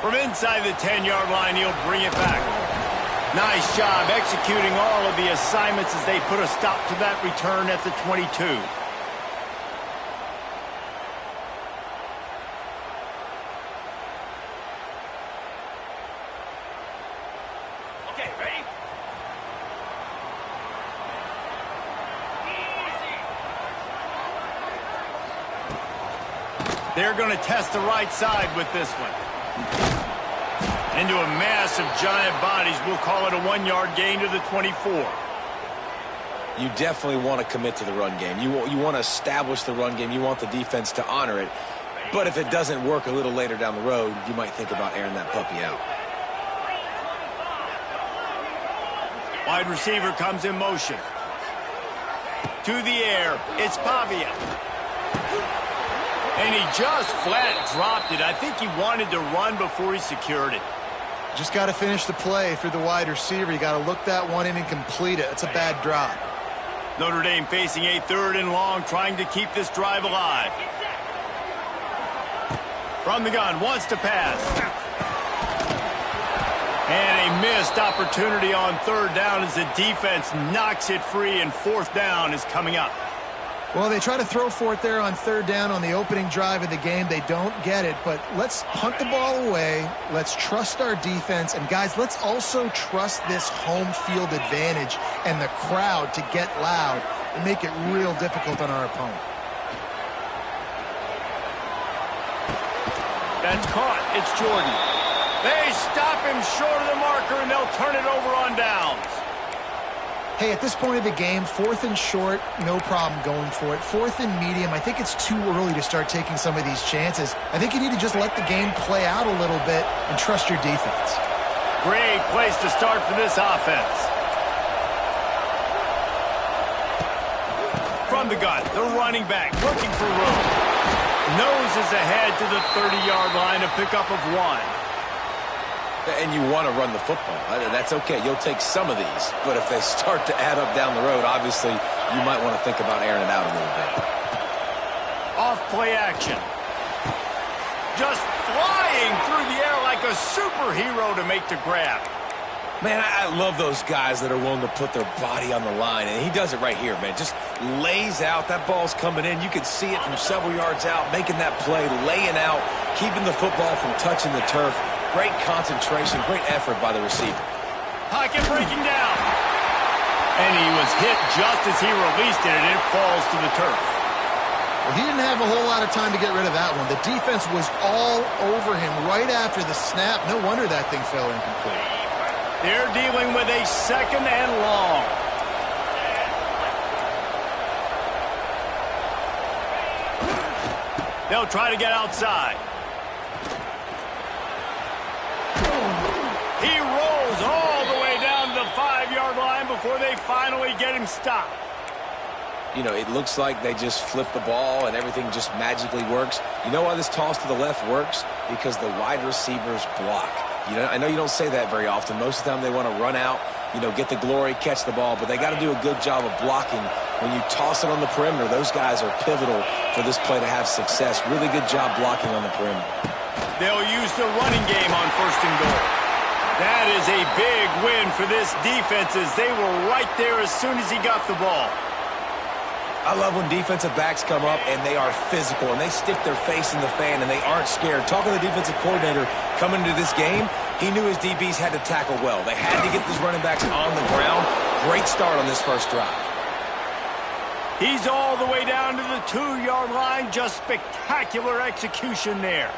From inside the 10-yard line, he'll bring it back. Nice job executing all of the assignments as they put a stop to that return at the 22. They're going to test the right side with this one. Into a mass of giant bodies. We'll call it a 1-yard gain to the 24. You definitely want to commit to the run game. You want to establish the run game. You want the defense to honor it. But if it doesn't work a little later down the road, you might think about airing that puppy out. Wide receiver comes in motion. To the air. It's Pavia. And he just flat dropped it. I think he wanted to run before he secured it. Just got to finish the play for the wide receiver. You got to look that one in and complete it. It's a bad drop. Notre Dame facing a 3rd and long, trying to keep this drive alive. From the gun, wants to pass. And a missed opportunity on 3rd down as the defense knocks it free, and 4th down is coming up. Well, they try to throw for it there on 3rd down on the opening drive of the game. They don't get it, but let's punt the ball away. Let's trust our defense. And, guys, let's also trust this home field advantage and the crowd to get loud and make it real difficult on our opponent. That's caught. It's Jordan. They stop him short of the marker, and they'll turn it over on downs. Hey, at this point of the game, 4th and short, no problem going for it. 4th and medium, I think it's too early to start taking some of these chances. I think you need to just let the game play out a little bit and trust your defense. Great place to start for this offense. From the gun, the running back looking for room. Noses ahead to the 30-yard line, a pickup of 1. And you want to run the football. That's okay. You'll take some of these. But if they start to add up down the road, obviously, you might want to think about airing it out a little bit. Off play action. Just flying through the air like a superhero to make the grab. Man, I love those guys that are willing to put their body on the line. And he does it right here, man. Just lays out. That ball's coming in. You can see it from several yards out, making that play, laying out, keeping the football from touching the turf. Great concentration, great effort by the receiver. Pocket breaking down. And he was hit just as he released it, and it falls to the turf. Well, he didn't have a whole lot of time to get rid of that one. The defense was all over him right after the snap. No wonder that thing fell incomplete. They're dealing with a 2nd and long. They'll try to get outside. He rolls all the way down to the 5-yard line before they finally get him stopped. You know, it looks like they just flip the ball and everything just magically works. You know why this toss to the left works? Because the wide receivers block. You know, I know you don't say that very often. Most of the time they want to run out, you know, get the glory, catch the ball, but they got to do a good job of blocking. When you toss it on the perimeter, those guys are pivotal for this play to have success. Really good job blocking on the perimeter. They'll use the running game on 1st and goal. That is a big win for this defense as they were right there as soon as he got the ball. I love when defensive backs come up and they are physical and they stick their face in the fan and they aren't scared. Talking to the defensive coordinator coming into this game, he knew his DBs had to tackle well. They had to get these running backs on the ground. Great start on this first drive. He's all the way down to the 2-yard line. Just spectacular execution there.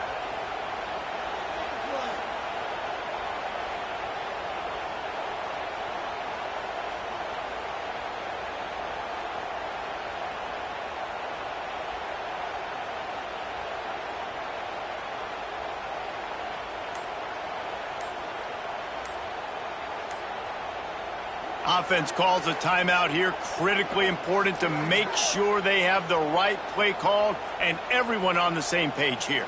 Offense calls a timeout here. Critically important to make sure they have the right play called and everyone on the same page here.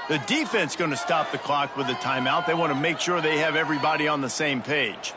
The defense going to stop the clock with a timeout. They want to make sure they have everybody on the same page.